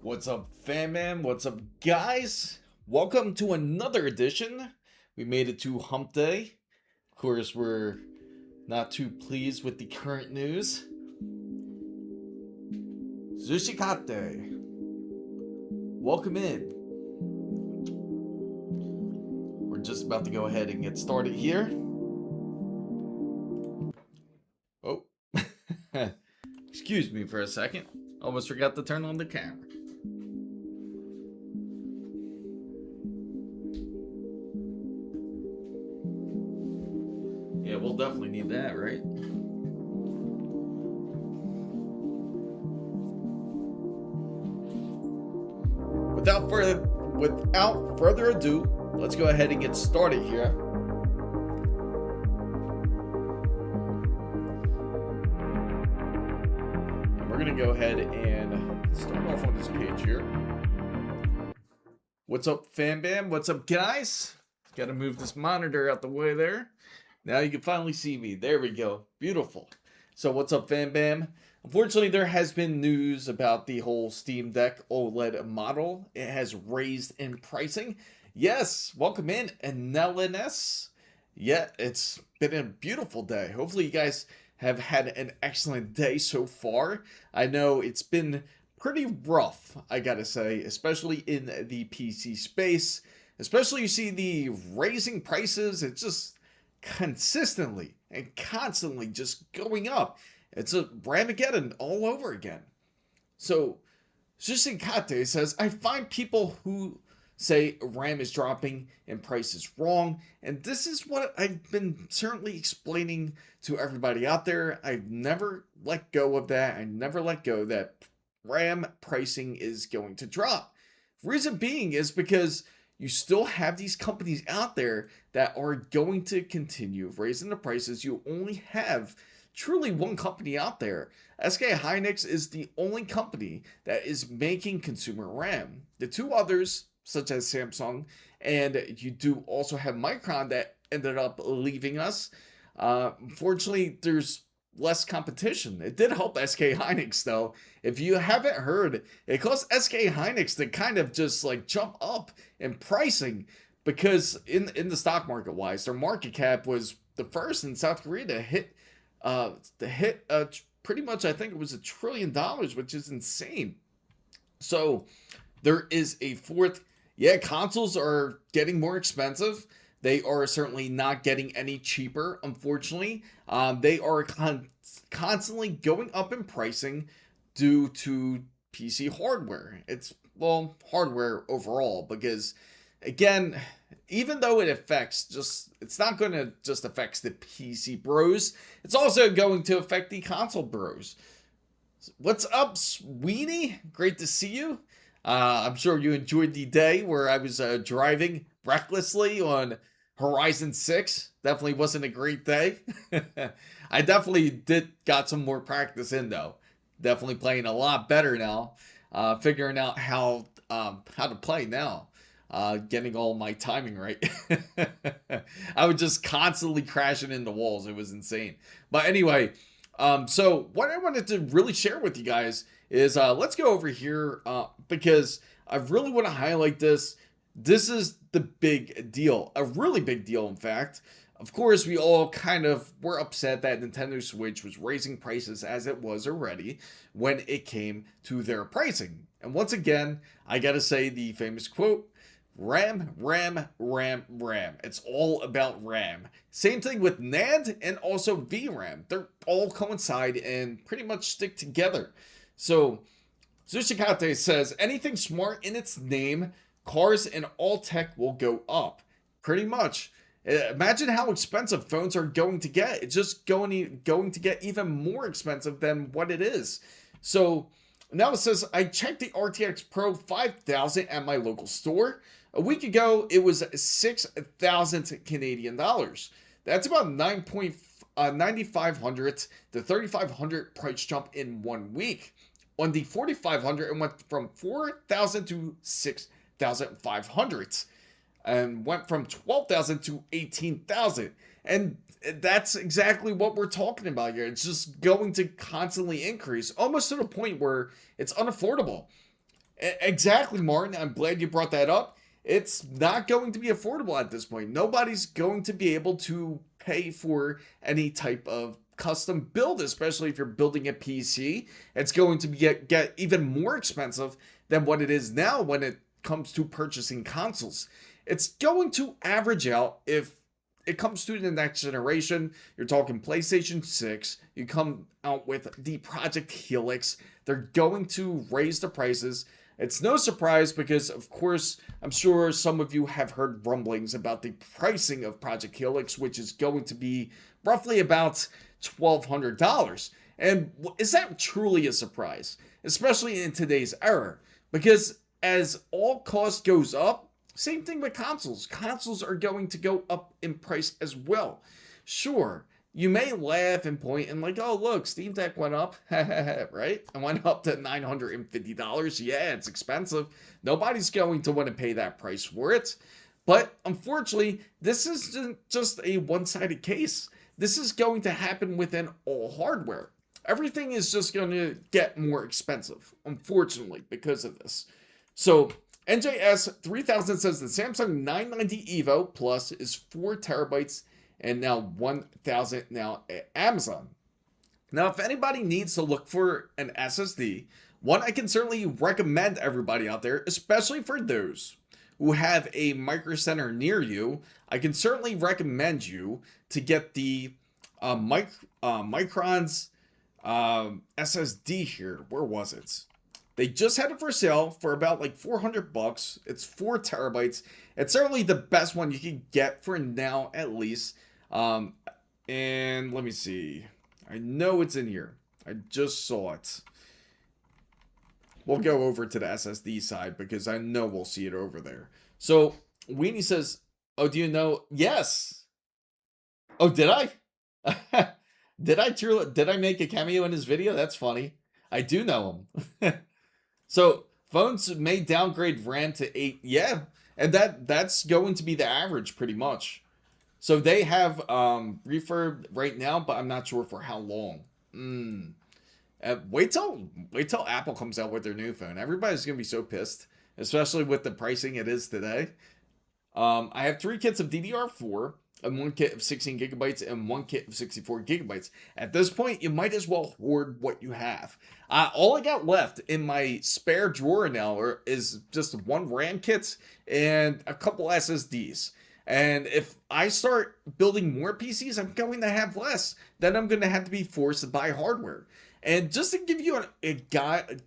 What's up, fam man? What's up, guys? Welcome to another edition. We made it to hump day. Of course, we're not too pleased with the current news. Zushikate. Welcome in. We're just about to go ahead and get started here. Oh, excuse me for a second. Almost forgot to turn on the camera. Yeah, we'll definitely need that, right? Without further ado, let's go ahead and get started here. And we're gonna go ahead and start off on this page here. What's up, fam bam? What's up, guys? Gotta move this monitor out the way there. Now you can finally see me. There we go. Beautiful. So what's up, fam bam? Unfortunately, there has been news about the whole Steam Deck OLED model. It has raised in pricing. Yes, welcome in, Annelines. Yeah, it's been a beautiful day. Hopefully you guys have had an excellent day so far. I know it's been pretty rough, I gotta say, especially in the PC space. Especially you see the raising prices. It's just consistently and constantly just going up. It's a RAMAGEDDON all over again. So Shushikate says, I find people who say RAM is dropping and price is wrong, and this is what I've been certainly explaining to everybody out there. I've never let go of that. I never let go that RAM pricing is going to drop. Reason being is because you still have these companies out there that are going to continue raising the prices. You only have truly one company out there. SK Hynix is the only company that is making consumer RAM. The two others, such as Samsung, and you do also have Micron that ended up leaving us. Unfortunately, there's less competition. It did help SK Hynix though. If you haven't heard, it caused SK Hynix to kind of just like jump up in pricing because in the stock market wise, their market cap was the first in South Korea to hit pretty much, I think it was $1 trillion, which is insane. So there is a fourth. Yeah, consoles are getting more expensive. They are certainly not getting any cheaper, unfortunately. They are constantly going up in pricing due to PC hardware. It's, well, hardware overall, because again, even though it affects it's not going to just affect the PC bros, it's also going to affect the console bros. What's up, Sweeney? Great to see you. I'm sure you enjoyed the day where I was driving recklessly on Horizon 6. Definitely wasn't a great day. I definitely got some more practice in though. Definitely playing a lot better now. Figuring out how to play now. Getting all my timing right. I was just constantly crashing into walls. It was insane. But anyway, so what I wanted to really share with you guys is let's go over here because I really want to highlight this. This is the big deal, a really big deal, in fact. Of course, we all kind of were upset that Nintendo Switch was raising prices as it was already when it came to their pricing. And once again, I gotta say the famous quote, RAM, RAM, RAM, RAM. It's all about RAM. Same thing with NAND and also VRAM. They're all coincide and pretty much stick together. So Zushikate says, anything smart in its name, cars and all tech will go up. Pretty much. Imagine how expensive phones are going to get. It's just going to get even more expensive than what it is. So now it says, I checked the RTX Pro 5000 at my local store. A week ago, it was 6,000 Canadian dollars. That's about 9,500 to 3,500 price jump in 1 week. On the 4,500, it went from 4,000 to 6,500. And went from 12,000 to 18,000. And that's exactly what we're talking about here. It's just going to constantly increase, almost to the point where it's unaffordable. Exactly, Martin. I'm glad you brought that up. It's not going to be affordable at this point. Nobody's going to be able to pay for any type of custom build, especially if you're building a PC. It's going to get even more expensive than what it is now when it comes to purchasing consoles. It's going to average out if it comes to the next generation. You're talking PlayStation 6. You come out with the Project Helix. They're going to raise the prices. It's no surprise because, of course, I'm sure some of you have heard rumblings about the pricing of Project Helix, which is going to be roughly about $1,200. And is that truly a surprise? Especially in today's era. Because as all cost goes up, same thing with consoles. Consoles are going to go up in price as well. Sure, you may laugh and point and like, oh, look, Steam Deck went up, right? It went up to $950. Yeah, it's expensive. Nobody's going to want to pay that price for it. But unfortunately, this isn't just a one-sided case. This is going to happen within all hardware. Everything is just going to get more expensive, unfortunately, because of this. So NJS 3000 says the Samsung 990 EVO Plus is 4 terabytes and now 1,000 now at Amazon. Now, if anybody needs to look for an SSD, one I can certainly recommend everybody out there, especially for those who have a Micro Center near you, I can certainly recommend you to get the Micron's SSD here. Where was it? They just had it for sale for about like $400. It's 4 terabytes. It's certainly the best one you can get for now, at least. And let me see. I know it's in here. I just saw it. We'll go over to the SSD side because I know we'll see it over there. So Weenie says, "Oh, do you know?" Yes. Oh, did I? Did I make a cameo in his video? That's funny. I do know him. So phones may downgrade RAM to 8. Yeah, and that's going to be the average pretty much. So they have refurb right now, but I'm not sure for how long. Wait till Apple comes out with their new phone. Everybody's gonna be so pissed, especially with the pricing it is today. I have 3 kits of DDR4, and 1 kit of 16 gigabytes, and 1 kit of 64 gigabytes. At this point, you might as well hoard what you have. All I got left in my spare drawer now is just 1 RAM kit and a couple SSDs. And if I start building more PCs, I'm going to have less. Then I'm going to have to be forced to buy hardware. And just to give you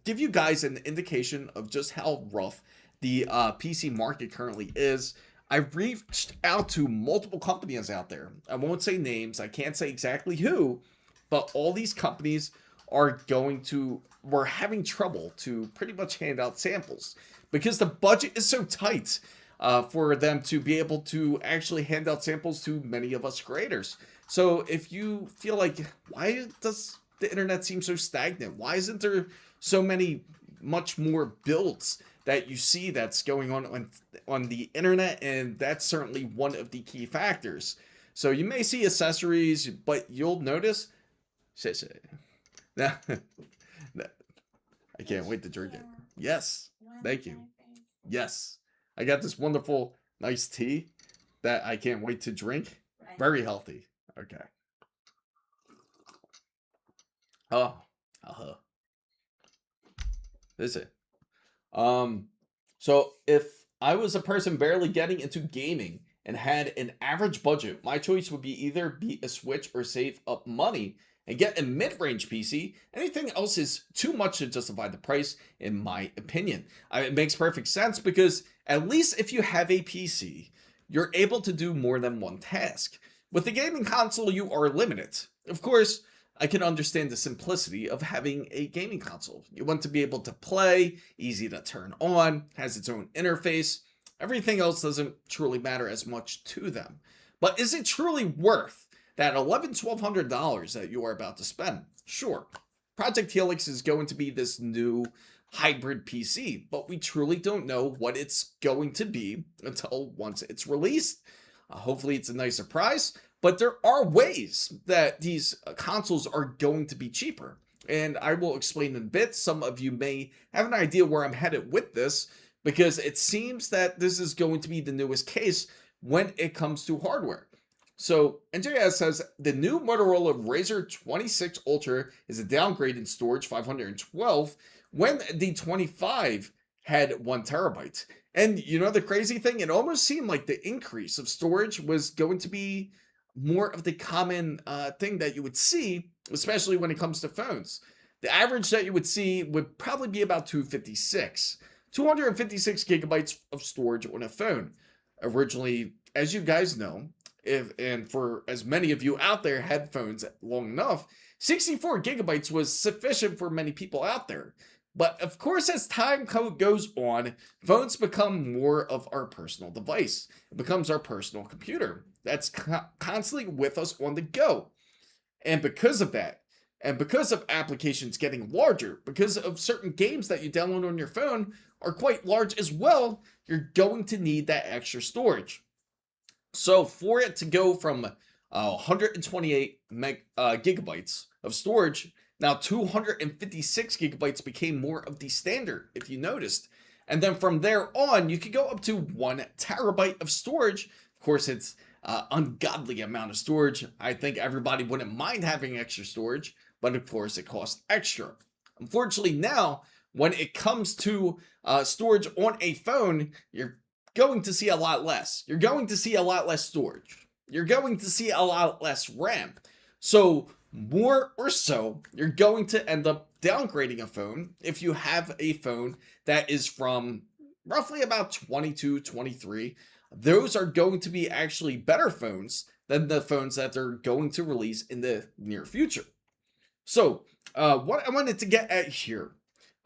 give you guys an indication of just how rough the PC market currently is, I've reached out to multiple companies out there. I won't say names. I can't say exactly who, but all these companies we're having trouble to pretty much hand out samples because the budget is so tight for them to be able to actually hand out samples to many of us creators. So if you feel like, why does the internet seem so stagnant? Why isn't there so much more builds that you see that's going on the internet? And that's certainly one of the key factors. So you may see accessories, but you'll notice, I can't wait to drink it. Yes, thank you. Yes, I got this wonderful nice tea that I can't wait to drink. Very healthy. Okay. Oh, this is it. So if I was a person barely getting into gaming and had an average budget, my choice would be either be a Switch or save up money and get a mid-range PC. Anything else is too much to justify the price, in my opinion. It makes perfect sense because at least if you have a PC, you're able to do more than one task. With the gaming console, you are limited. Of course, I can understand the simplicity of having a gaming console. You want to be able to play, easy to turn on, has its own interface. Everything else doesn't truly matter as much to them. But is it truly worth that $1,100-$1,200 that you are about to spend? Sure. Project Helix is going to be this new hybrid PC, but we truly don't know what it's going to be until once it's released. Hopefully it's a nice surprise, but there are ways that these consoles are going to be cheaper. And I will explain in a bit. Some of you may have an idea where I'm headed with this, because it seems that this is going to be the newest case when it comes to hardware. So NJS says the new Motorola Razr 26 Ultra is a downgrade in storage, 512, when the 25 had 1 terabyte. And you know the crazy thing? It almost seemed like the increase of storage was going to be more of the common thing that you would see, especially when it comes to phones. The average that you would see would probably be about 256 gigabytes of storage on a phone. Originally, as you guys know, and for as many of you out there had phones long enough, 64 gigabytes was sufficient for many people out there. But of course, as time goes on, phones become more of our personal device. It becomes our personal computer that's constantly with us on the go. And because of that, and because of applications getting larger, because of certain games that you download on your phone are quite large as well, you're going to need that extra storage. So for it to go from 128 gigabytes of storage, now 256 gigabytes became more of the standard, if you noticed. And then from there on, you could go up to 1 terabyte of storage. Of course, it's ungodly amount of storage. I think everybody wouldn't mind having extra storage, but of course it costs extra. Unfortunately, now when it comes to storage on a phone, you're going to see a lot less. You're going to see a lot less storage. You're going to see a lot less RAM. So more or so, you're going to end up downgrading a phone if you have a phone that is from roughly about 22, 23. Those are going to be actually better phones than the phones that they're going to release in the near future. So what I wanted to get at here,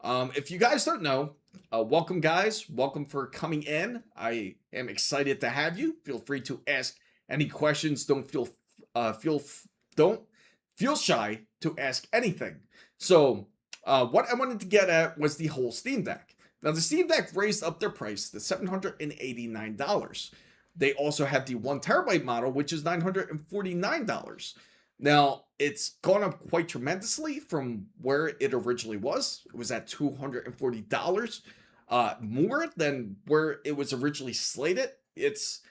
if you guys don't know, welcome guys, welcome for coming in. I am excited to have you. Feel free to ask any questions. Don't feel shy to ask anything. So what I wanted to get at was the whole Steam Deck. Now the Steam Deck raised up their price to $789. They also have the 1 terabyte model, which is $949. Now it's gone up quite tremendously from where it originally was. It was at $240, more than where it was originally slated. It's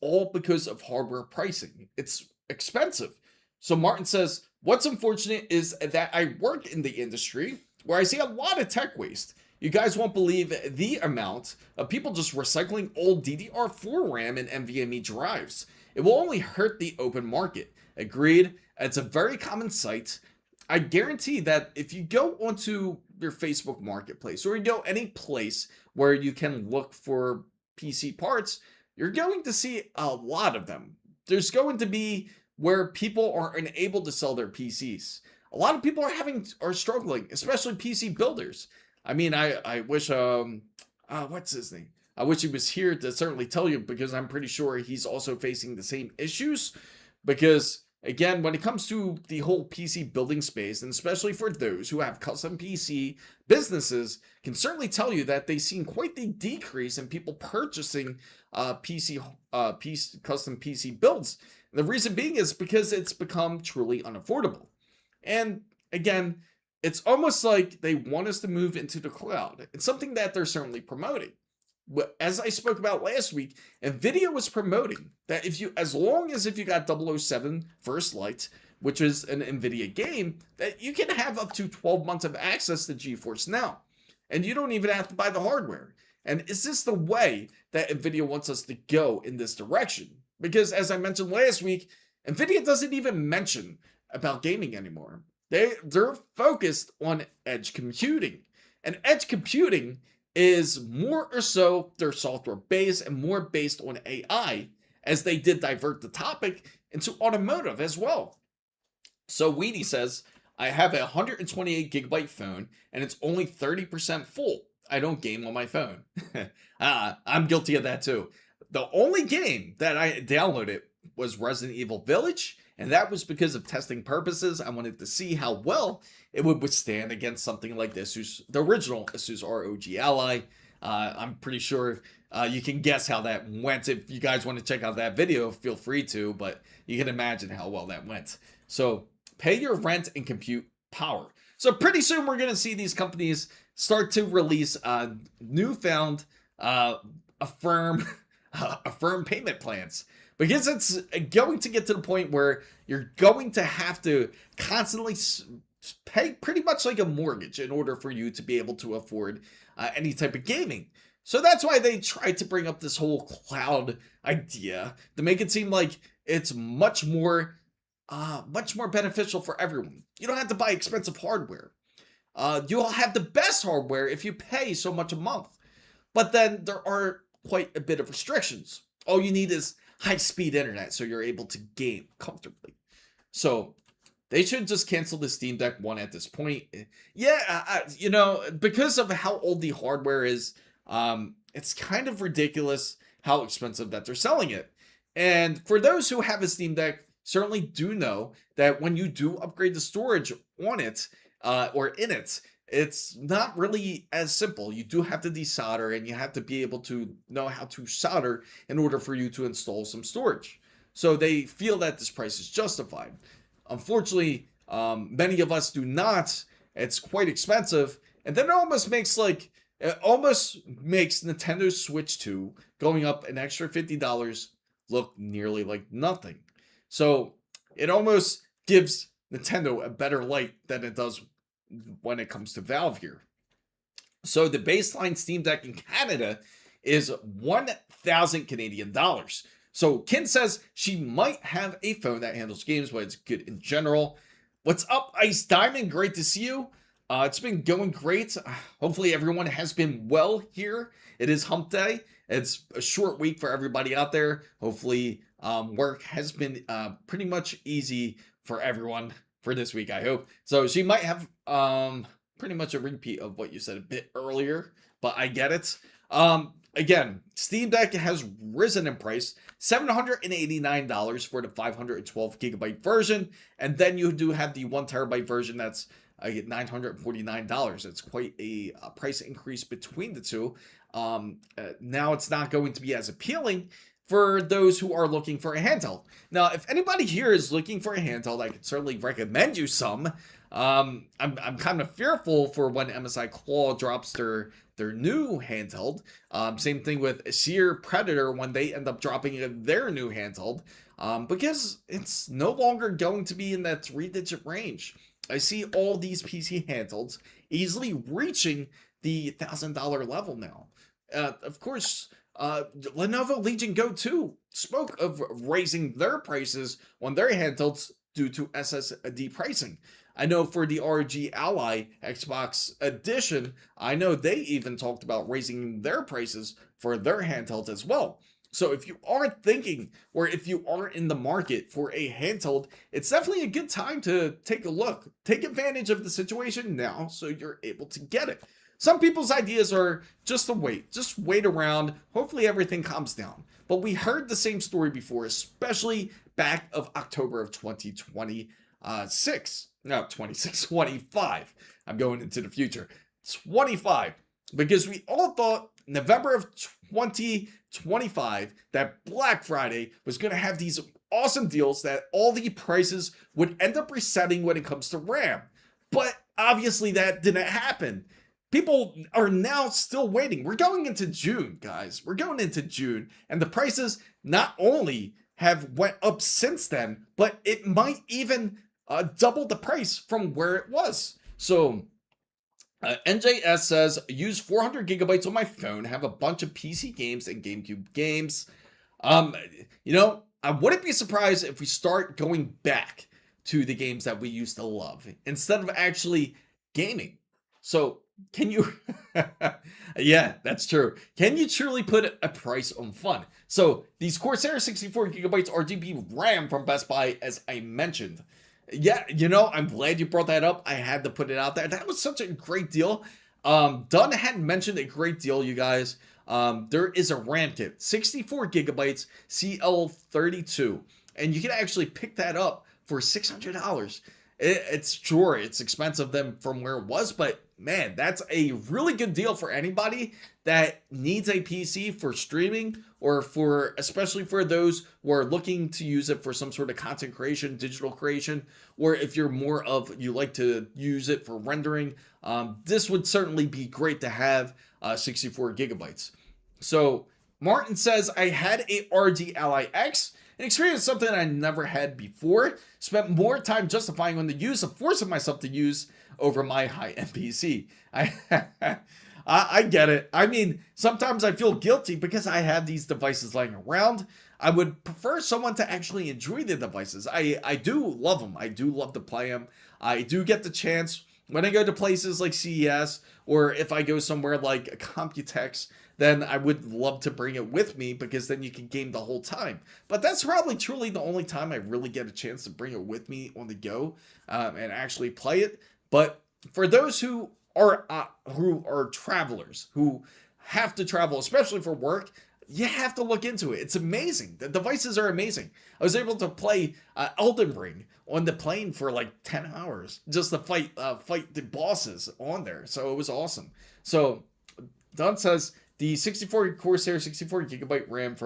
all because of hardware pricing. It's expensive. So Martin says, what's unfortunate is that I work in the industry where I see a lot of tech waste. You guys won't believe the amount of people just recycling old DDR4 RAM and NVMe drives. It will only hurt the open market. Agreed. It's a very common sight. I guarantee that if you go onto your Facebook marketplace or you go any place where you can look for PC parts, you're going to see a lot of them. There's going to be where people are unable to sell their PCs. A lot of people are struggling, especially PC builders. I mean, I wish what's his name? I wish he was here to certainly tell you, because I'm pretty sure he's also facing the same issues. Because again, when it comes to the whole PC building space, and especially for those who have custom PC businesses, can certainly tell you that they've seen quite the decrease in people purchasing custom PC builds. The reason being is because it's become truly unaffordable. And again, it's almost like they want us to move into the cloud. It's something that they're certainly promoting. As I spoke about last week, NVIDIA was promoting that as long as you got 007 First Light, which is an NVIDIA game, that you can have up to 12 months of access to GeForce Now. And you don't even have to buy the hardware. And is this the way that NVIDIA wants us to go in this direction? Because as I mentioned last week, NVIDIA doesn't even mention about gaming anymore. They're focused on edge computing. And edge computing is more or so their software based and more based on AI, as they did divert the topic into automotive as well. So Weedy says, I have a 128 gigabyte phone and it's only 30% full. I don't game on my phone. I'm guilty of that too. The only game that I downloaded was Resident Evil Village, and that was because of testing purposes. I wanted to see how well it would withstand against something like the original ASUS ROG Ally. I'm pretty sure you can guess how that went. If you guys want to check out that video, feel free to, but you can imagine how well that went. So pay your rent and compute power. So pretty soon we're going to see these companies start to release newfound affirm affirm payment plans, because it's going to get to the point where you're going to have to constantly pay pretty much like a mortgage in order for you to be able to afford any type of gaming. So that's why they tried to bring up this whole cloud idea to make it seem like it's much more beneficial for everyone. You don't have to buy expensive hardware. You'll have the best hardware if you pay so much a month. But then there are quite a bit of restrictions. All you need is high-speed internet so you're able to game comfortably. So they should just cancel the Steam Deck 1 at this point. Yeah, you know, because of how old the hardware is, it's kind of ridiculous how expensive that they're selling it. And for those who have a Steam Deck, certainly do know that when you do upgrade the storage on it, or in it, it's not really as simple. You do have to desolder, and you have to be able to know how to solder in order for you to install some storage. So they feel that this price is justified. Unfortunately, many of us do not. It's quite expensive, and then it almost makes Nintendo Switch 2 going up an extra $50 look nearly like nothing. So it almost gives Nintendo a better light than it does when it comes to Valve here. So the baseline Steam Deck in Canada is 1,000 Canadian dollars. So Kin says she might have a phone that handles games, but it's good in general. What's up, Ice Diamond? Great to see you. It's been going great. Hopefully everyone has been well here. It is hump day. It's a short week for everybody out there. Hopefully work has been pretty much easy for everyone for this week, I hope. So she might have pretty much a repeat of what you said a bit earlier, but I get it. Again, Steam Deck has risen in price, $789 for the 512 gigabyte version, and then you do have the 1 terabyte version that's $949. It's quite a price increase between the two. Now it's not going to be as appealing for those who are looking for a handheld. Now, if anybody here is looking for a handheld, I could certainly recommend you some. I'm kind of fearful for when MSI Claw drops their new handheld. Same thing with Seer Predator when they end up dropping their new handheld, because it's no longer going to be in that 3-digit range. I see all these PC handhelds easily reaching the $1,000 level now. Of course, Lenovo Legion Go 2 spoke of raising their prices on their handhelds due to SSD pricing. I know for the ROG Ally Xbox Edition, I know they even talked about raising their prices for their handhelds as well. So if you are thinking, or if you are in the market for a handheld, it's definitely a good time to take a look. Take advantage of the situation now so you're able to get it. Some people's ideas are just to wait. Just wait around. Hopefully everything calms down. But we heard the same story before, especially back of October of 2026. No, 25. I'm going into the future. 25. Because we all thought November of 2025 that Black Friday was going to have these awesome deals that all the prices would end up resetting when it comes to RAM. But obviously that didn't happen. People are now still waiting. We're going into June, guys. We're going into June. And the prices not only have went up since then, but it might even double the price from where it was. So NJS says, use 400 gigabytes on my phone, have a bunch of PC games and GameCube games. You know, I wouldn't be surprised if we start going back to the games that we used to love instead of actually gaming. So can you, yeah, that's true. Can you truly put a price on fun? So these Corsair 64 gigabytes RGB RAM from Best Buy, as I mentioned. Yeah, you know, I'm glad you brought that up. I had to put it out there. That was such a great deal. Dunn had mentioned a great deal, you guys. There is a RAM kit, 64 gigabytes, CL32, and you can actually pick that up for $600. It's sure, it's expensive than from where it was, but man, that's a really good deal for anybody that needs a PC for streaming, or for, especially for those who are looking to use it for some sort of content creation, digital creation, or if you're more of, you like to use it for rendering. This would certainly be great to have 64 gigabytes. So Martin says, I had a RG Ally X and experienced something I never had before. Spent more time justifying on the use of forcing myself to use over my high-end PC. I get it. I mean, sometimes I feel guilty because I have these devices lying around. I would prefer someone to actually enjoy the devices. I do love them. I do love to play them. I do get the chance when I go to places like CES, or if I go somewhere like a Computex, then I would love to bring it with me, because then you can game the whole time. But that's probably truly the only time I really get a chance to bring it with me on the go, and actually play it. But for those who are travelers, who have to travel, especially for work, you have to look into it. It's amazing. The devices are amazing. I was able to play Elden Ring on the plane for like 10 hours just to fight the bosses on there. So it was awesome. So Don says the 64 Corsair 64 gigabyte RAM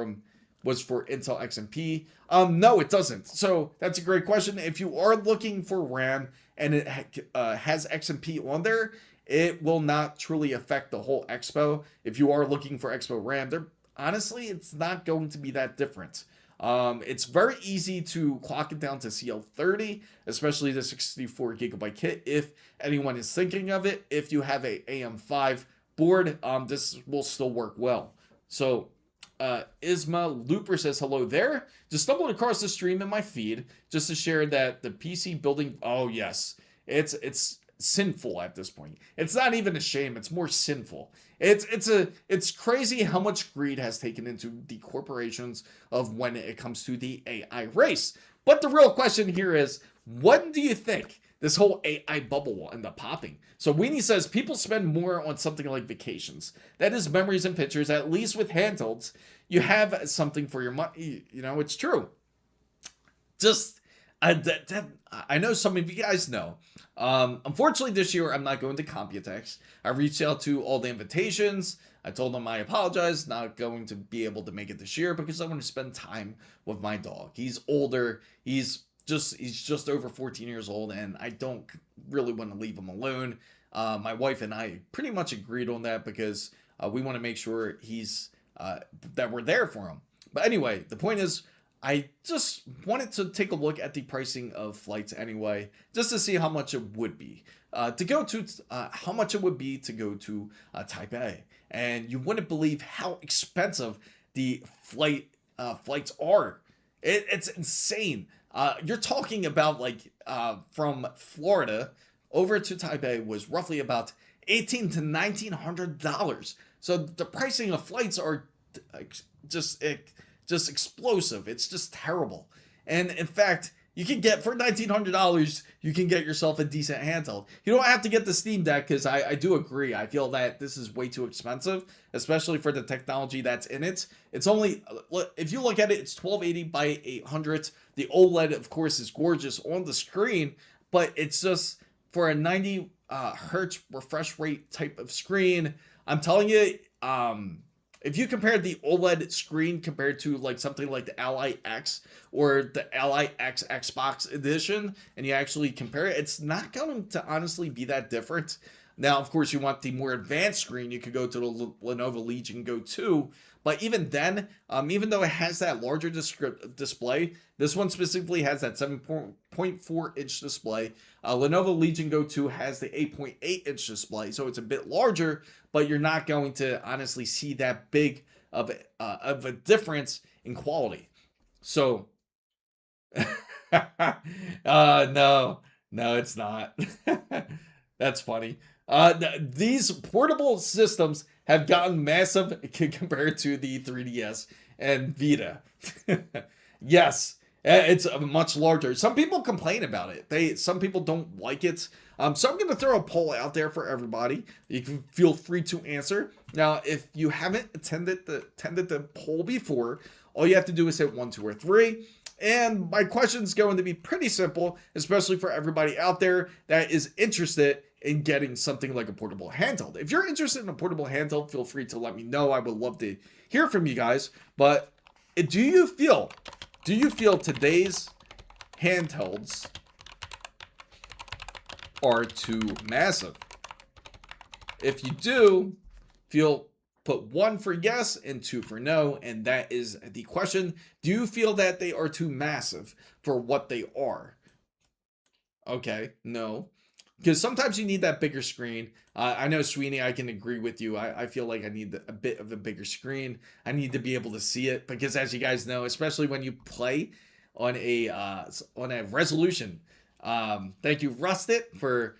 was for Intel XMP. No, it doesn't. So that's a great question. If you are looking for RAM and it has XMP on there, it will not truly affect the whole Expo. If you are looking for Expo RAM, honestly, it's not going to be that different. It's very easy to clock it down to CL30, especially the 64 gigabyte kit, if anyone is thinking of it. If you have a AM5 board, this will still work well. So Isma Looper says, hello there. Just stumbled across the stream in my feed just to share that the PC building, oh yes, it's sinful at this point. It's not even a shame, it's more sinful. It's crazy how much greed has taken into the corporations of when it comes to the AI race. But the real question here is, when do you think this whole AI bubble will end up popping? So Weenie says people spend more on something like vacations. That is memories and pictures. At least with handhelds, you have something for your money. You know, it's true. Just I know some of you guys know. Unfortunately, this year I'm not going to Computex. I reached out to all the invitations. I told them I apologize, not going to be able to make it this year because I want to spend time with my dog. He's older. He's just over 14 years old, and I don't really want to leave him alone. My wife and I pretty much agreed on that because we want to make sure that we're there for him. But anyway, the point is, I just wanted to take a look at the pricing of flights anyway, just to see how much it would be to go to Taipei. And you wouldn't believe how expensive the flights are. It's insane. You're talking about from Florida over to Taipei was roughly about $1,800 to $1,900. So the pricing of flights are just explosive. It's just terrible. And in fact, you can get, for $1,900, you can get yourself a decent handheld. You don't have to get the Steam Deck, because I do agree. I feel that this is way too expensive, especially for the technology that's in it. It's only, if you look at it, it's 1280 by 800. The OLED, of course, is gorgeous on the screen, but it's just for a 90 hertz refresh rate type of screen. I'm telling you, if you compare the OLED screen compared to something like the Ally X or the Ally X Xbox edition, and you actually compare it, it's not going to honestly be that different. Now, of course, you want the more advanced screen, you could go to the Lenovo Legion Go 2. But even then, even though it has that larger display, this one specifically has that 7.4 inch display. Lenovo Legion Go 2 has the 8.8 inch display, so it's a bit larger, but you're not going to honestly see that big of a difference in quality. So, no, it's not. That's funny. These portable systems have gotten massive compared to the 3DS and Vita. Yes, it's much larger. Some people complain about it. Some people don't like it. So I'm going to throw a poll out there for everybody. You can feel free to answer. Now, if you haven't attended the poll before, all you have to do is hit 1, 2, or 3. And my question is going to be pretty simple, especially for everybody out there that is interested in getting something like a portable handheld. If you're interested in a portable handheld, feel free to let me know. I would love to hear from you guys. But do you feel today's handhelds are too massive? If you do, put 1 for yes and 2 for no, and that is the question. Do you feel that they are too massive for what they are? Okay, no. Because sometimes you need that bigger screen. I know, Sweeney, I can agree with you. I feel like I need a bit of a bigger screen. I need to be able to see it, because as you guys know, especially when you play on a resolution. Thank you, Rusted, for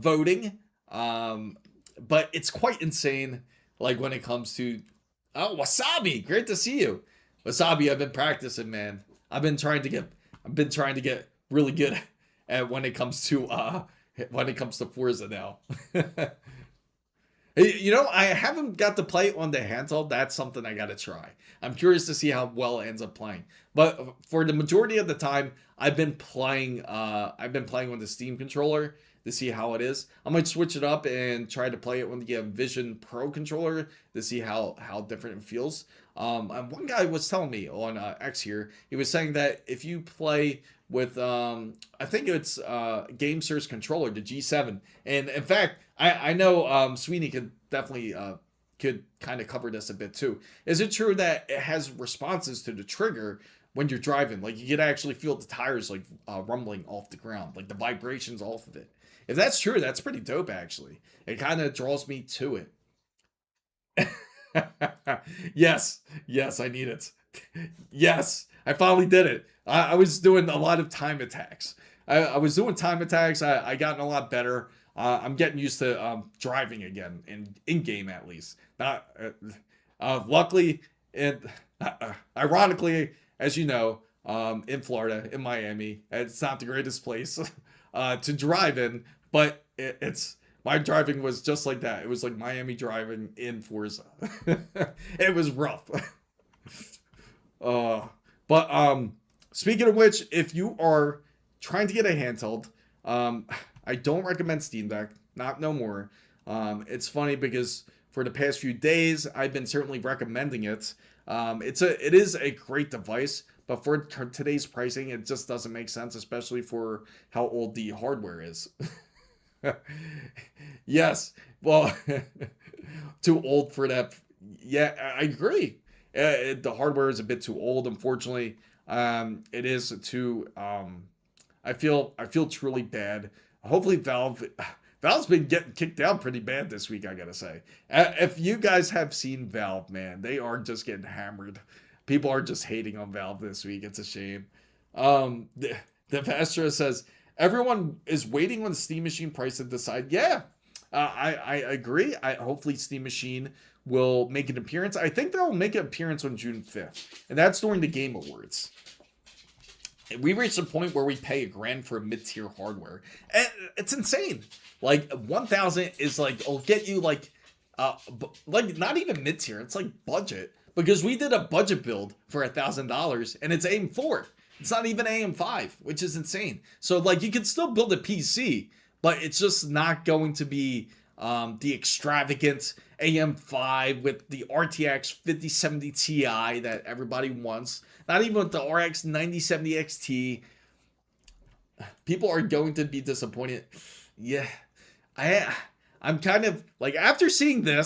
voting. But it's quite insane, like when it comes to Wasabi. Great to see you, Wasabi. I've been practicing, man. I've been trying to get really good at when it comes to Forza now. You know, I haven't got to play on the handheld. That's something I gotta try. I'm curious to see how well it ends up playing. But for the majority of the time, I've been playing on the Steam controller to see how it is. I might switch it up and try to play it on the Vision Pro controller to see how different it feels. And one guy was telling me on X here, he was saying that if you play with I think it's GameSir's controller, the G7, and in fact, I know Sweeney could definitely could kind of cover this a bit too. Is it true that it has responses to the trigger when you're driving? Like, you can actually feel the tires like rumbling off the ground, like the vibrations off of it. If that's true, that's pretty dope, actually. It kind of draws me to it. Yes, I need it. Yes, I finally did it. I was doing a lot of time attacks. I was doing time attacks. I gotten a lot better. I'm getting used to driving again, in game at least. Not luckily, and ironically, as you know, in Florida, in Miami, it's not the greatest place to drive in, but it's my driving was just like that. It was like Miami driving in Forza. It was rough. But speaking of which, if you are trying to get a handheld, I don't recommend Steam Deck. Not no more. It's funny because for the past few days, I've been certainly recommending it. It is a great device, but for today's pricing, it just doesn't make sense, especially for how old the hardware is. Yes, well, too old for that. Yeah, I agree. The hardware is a bit too old, unfortunately. It is too. I feel truly bad. Hopefully, Valve's been getting kicked down pretty bad this week, I gotta say. If you guys have seen Valve, man, they are just getting hammered. People are just hating on Valve this week. It's a shame. The Vastra says, everyone is waiting on the Steam Machine price to decide. Yeah, I agree. Hopefully Steam Machine will make an appearance. I think they'll make an appearance on June 5th, and that's during the Game Awards. We reached a point where we pay $1,000 for mid-tier hardware. And it's insane. Like, 1,000 is like, it'll get you like not even mid-tier. It's like budget, because we did a budget build for $1,000 and it's AM4. It's not even AM5, which is insane. So like, you can still build a PC, but it's just not going to be the extravagant AM5 with the RTX 5070 Ti that everybody wants. Not even with the RX 9070 XT. People are going to be disappointed. Yeah, I'm kind of like, after seeing the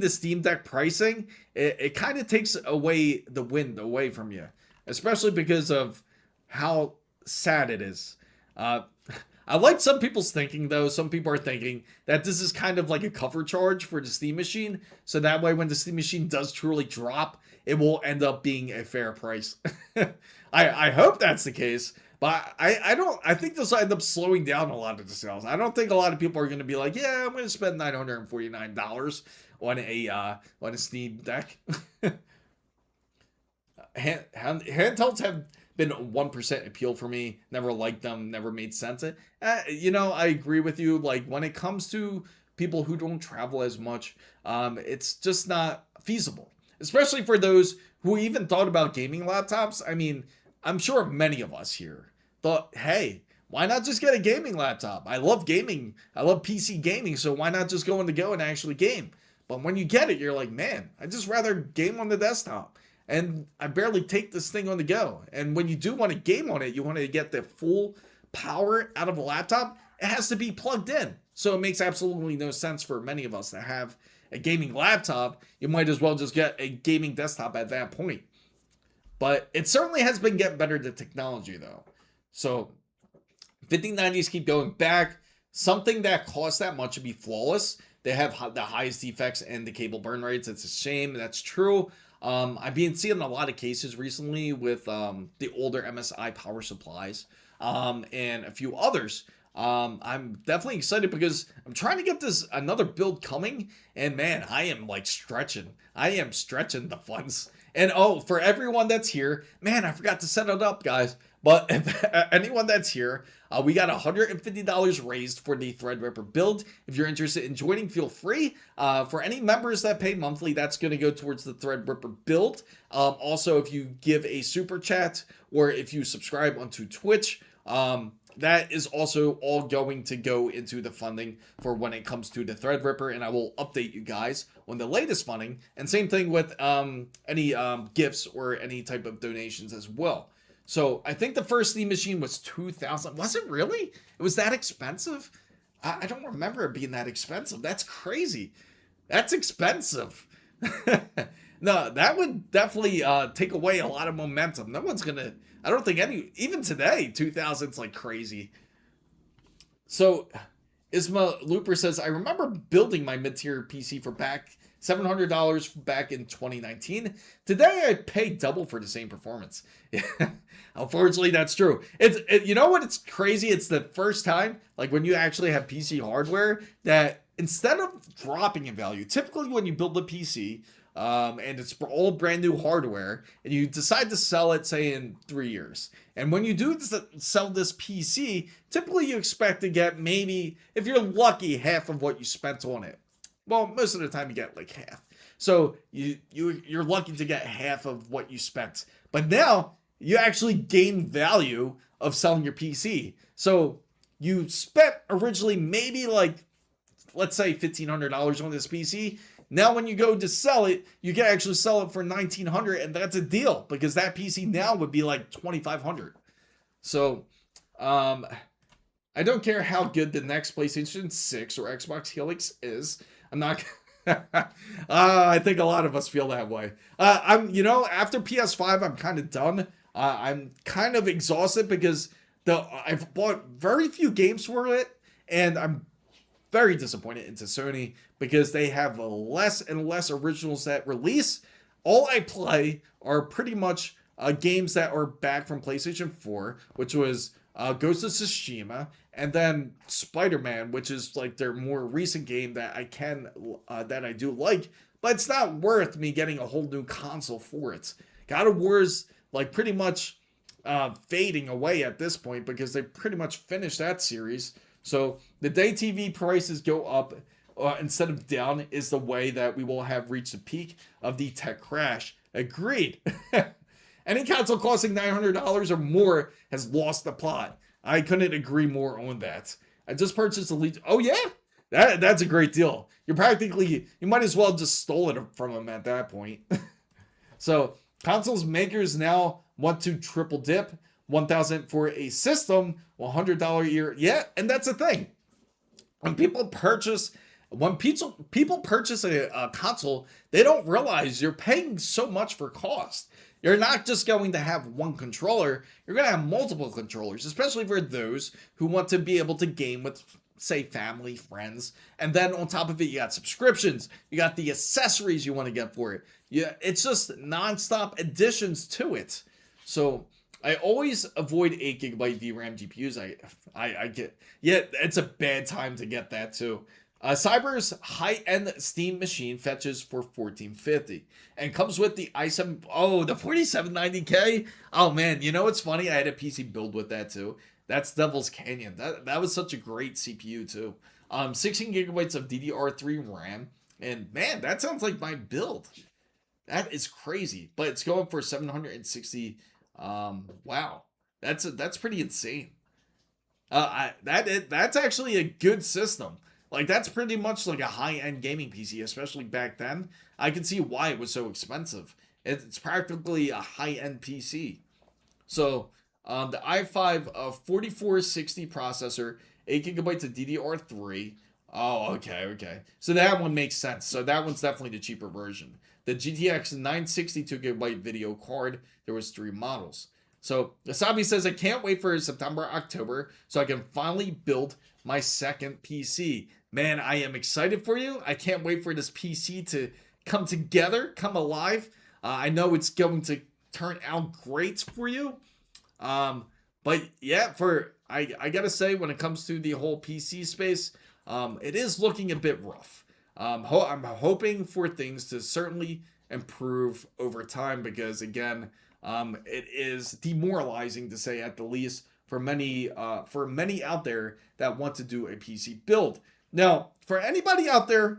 Steam Deck pricing, it kind of takes away the wind away from you, especially because of how sad it is. I like some people's thinking, though. Some people are thinking that this is kind of like a cover charge for the Steam Machine, so that way when the Steam Machine does truly drop, it will end up being a fair price. I hope that's the case, but I think this will end up slowing down a lot of the sales. I don't think a lot of people are going to be like, yeah, I'm going to spend $949 on a Steam Deck. Handhelds have been 1% appeal for me. Never liked them, never made sense. You know, I agree with you. Like, when it comes to people who don't travel as much, it's just not feasible. Especially for those who even thought about gaming laptops. I mean, I'm sure many of us here thought, hey, why not just get a gaming laptop? I love gaming. I love PC gaming, so why not just go on the go and actually game? But when you get it, you're like, man, I'd just rather game on the desktop. And I barely take this thing on the go. And when you do want to game on it, you want to get the full power out of a laptop, it has to be plugged in. So it makes absolutely no sense for many of us to have a gaming laptop. You might as well just get a gaming desktop at that point. But it certainly has been getting better, the technology, though. So 5090s keep going back. Something that costs that much to be flawless. They have the highest defects and the cable burn rates. It's a shame. That's true. I've been seeing a lot of cases recently with the older MSI power supplies and a few others. I'm definitely excited because I'm trying to get another build coming, and man, I am like stretching. I am stretching the funds. And oh, for everyone that's here, man, I forgot to set it up, guys. But if anyone that's here, we got $150 raised for the Threadripper build. If you're interested in joining, feel free. For any members that pay monthly, that's going to go towards the Threadripper build. Also, if you give a super chat or if you subscribe onto Twitch, that is also all going to go into the funding for when it comes to the Threadripper, and I will update you guys on the latest funding. And same thing with any gifts or any type of donations as well. So I think the first Steam machine was $2,000. Was it really? It was that expensive? I don't remember it being that expensive. That's crazy. That's expensive. No, that would definitely take away a lot of momentum. No one's gonna. I don't think even today, 2000's like crazy. So Isma Looper says, I remember building my mid-tier PC for $700 back in 2019. Today I pay double for the same performance. Unfortunately, that's true. You know what? It's crazy. It's the first time, like when you actually have PC hardware, that instead of dropping in value, typically when you build a PC, and it's all brand new hardware, and you decide to sell it, say, in 3 years. And when you do sell this PC, typically you expect to get maybe, if you're lucky, half of what you spent on it. Well, most of the time you get like half. So you're lucky to get half of what you spent. But now you actually gain value of selling your PC. So you spent originally maybe like, let's say $1,500 on this PC. Now when you go to sell it, you can actually sell it for $1,900, and that's a deal because that PC now would be like $2,500. So I don't care how good the next PlayStation 6 or Xbox Helix is. I'm not I think a lot of us feel that way. After PS5 I'm kind of done. I'm kind of exhausted because I've bought very few games for it, and I'm very disappointed into Sony because they have less and less originals that release. All I play are pretty much games that are back from PlayStation 4, which was Ghost of Tsushima, and then Spider-Man, which is like their more recent game that I do like, but it's not worth me getting a whole new console for it. God of War's like pretty much fading away at this point because they pretty much finished that series. So the day TV prices go up instead of down is the way that we will have reached the peak of the tech crash. Agreed. Any console costing $900 or more has lost the plot. I couldn't agree more on that. I just purchased a Legion. Oh yeah, that's a great deal. You might as well just stole it from them at that point. So consoles makers now want to triple dip. $1,000 for a system, $100 a year. Yeah, and that's the thing. When people purchase a console, they don't realize you're paying so much for cost. You're not just going to have one controller, you're going to have multiple controllers, especially for those who want to be able to game with, say, family, friends. And then on top of it, you got subscriptions, you got the accessories you want to get for it. Yeah, it's just nonstop additions to it. So I always avoid 8GB VRAM GPUs. I get, yeah, it's a bad time to get that too. Cyber's high-end Steam machine fetches for $1,450 and comes with the i7. Oh, the 4790K. Oh man, you know what's funny? I had a PC build with that too. That's Devil's Canyon. That was such a great CPU too. 16GB of DDR3 RAM, and man, that sounds like my build. That is crazy, but it's going for $760. Wow, that's pretty insane. That's actually a good system. Like that's pretty much like a high-end gaming PC, especially back then. I can see why it was so expensive. It's practically a high-end PC. So the i5 4460 processor, 8 gigabytes of DDR3. Oh, okay. So that one makes sense. So that one's definitely the cheaper version. The GTX 962 gigabyte video card. There was 3 models. So Asabi says I can't wait for September, October, so I can finally build my second PC. Man, I am excited for you. I can't wait for this PC to come together, come alive. I know it's going to turn out great for you. But yeah, I gotta say, when it comes to the whole PC space, it is looking a bit rough. I'm hoping for things to certainly improve over time because again, it is demoralizing to say at the least for many out there that want to do a PC build. Now, for anybody out there,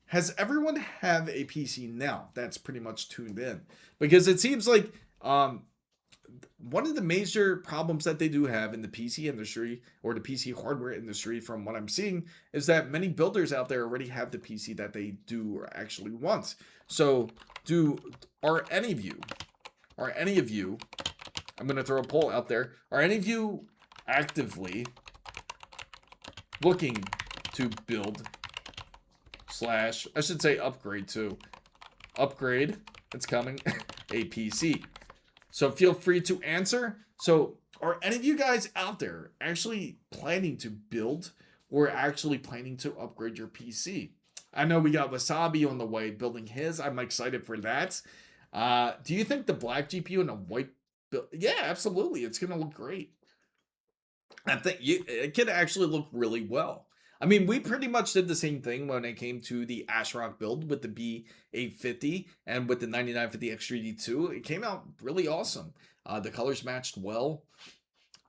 has everyone have a PC now that's pretty much tuned in? Because it seems like one of the major problems that they do have in the PC industry or the PC hardware industry, from what I'm seeing, is that many builders out there already have the PC that they do or actually want. So, are any of you, I'm going to throw a poll out there, are any of you actively looking to build slash, I should say upgrade too, upgrade, it's coming, a PC? So feel free to answer. So are any of you guys out there actually planning to build or actually planning to upgrade your PC? I know we got Wasabi on the way building his. I'm excited for that. Do you think the black GPU and a white build? Yeah, absolutely. It's going to look great. I think it could actually look really well. I mean, we pretty much did the same thing when it came to the ASRock build with the B850 and with the 9950 X3D2. It came out really awesome. The colors matched well.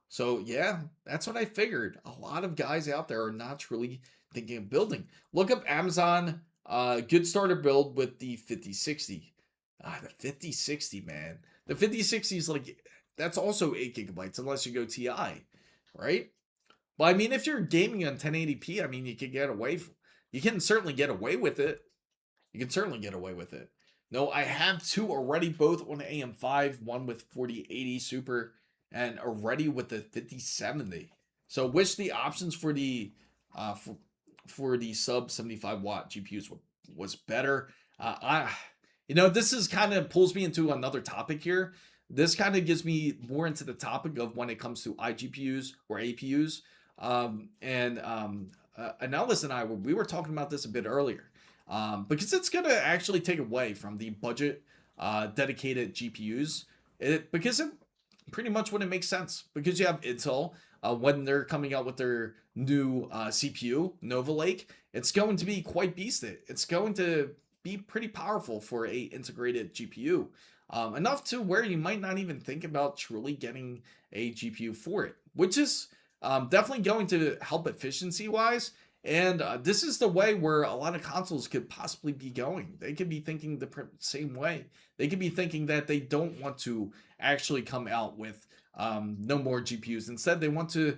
So yeah, that's what I figured. A lot of guys out there are not really thinking of building. Look up Amazon good starter build with the 5060. The 5060, man. The 5060 is like, that's also 8 gigabytes unless you go TI, right? Well, I mean, if you're gaming on 1080p, I mean, you can certainly get away with it. You can certainly get away with it. No, I have 2 already, both on AM5, one with 4080 Super, and already with the 5070. So, wish the options for the for the sub 75 watt GPUs was better. This is kind of pulls me into another topic here. This kind of gives me more into the topic of when it comes to iGPUs or APUs. Analyst and I we were talking about this a bit earlier, because it's gonna actually take away from the budget dedicated GPUs. Because it pretty much wouldn't make sense, because you have Intel when they're coming out with their new CPU Nova Lake. It's going to be quite beasted. It's going to be pretty powerful for a integrated GPU. Enough to where you might not even think about truly getting a GPU for it, which is definitely going to help efficiency wise. And this is the way where a lot of consoles could possibly be going. They could be thinking the same way. They could be thinking that they don't want to actually come out with no more GPUs. Instead, they want to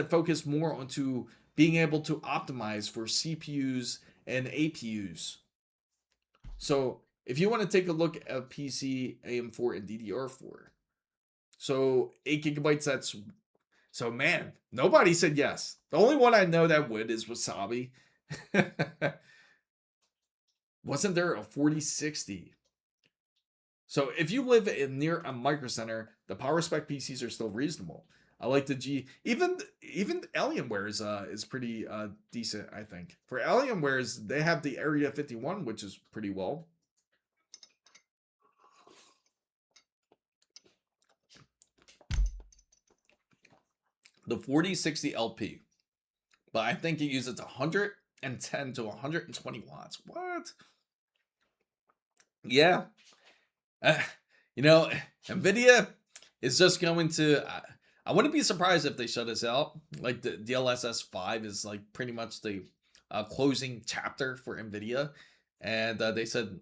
focus more onto being able to optimize for CPUs and APUs. So if you want to take a look at PC, AM4, and DDR4, so 8 gigabytes, that's... So, man, nobody said yes. The only one I know that would is Wasabi. Wasn't there a 4060? So, if you live near a micro center, the power spec PCs are still reasonable. I like the G. Even Alienware is pretty decent, I think. For Alienware's, they have the Area 51, which is pretty well. The 4060 LP, but I think it uses 110 to 120 watts. What? Yeah. NVIDIA is just going to... I wouldn't be surprised if they shut us out. Like the DLSS 5 is like pretty much the closing chapter for NVIDIA. And they said,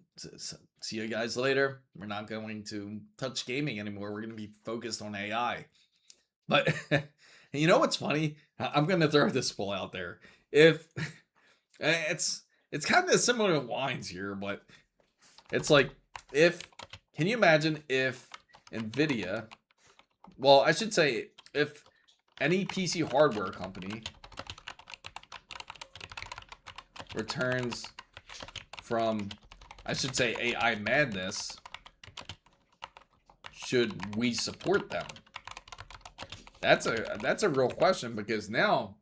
see you guys later. We're not going to touch gaming anymore. We're going to be focused on AI. But You know what's funny? I'm gonna throw this poll out there. If it's kind of similar lines here, but it's like, if can you imagine if NVIDIA, well, I should say if any PC hardware company returns from, I should say, AI madness, should we support them? That's a real question, because now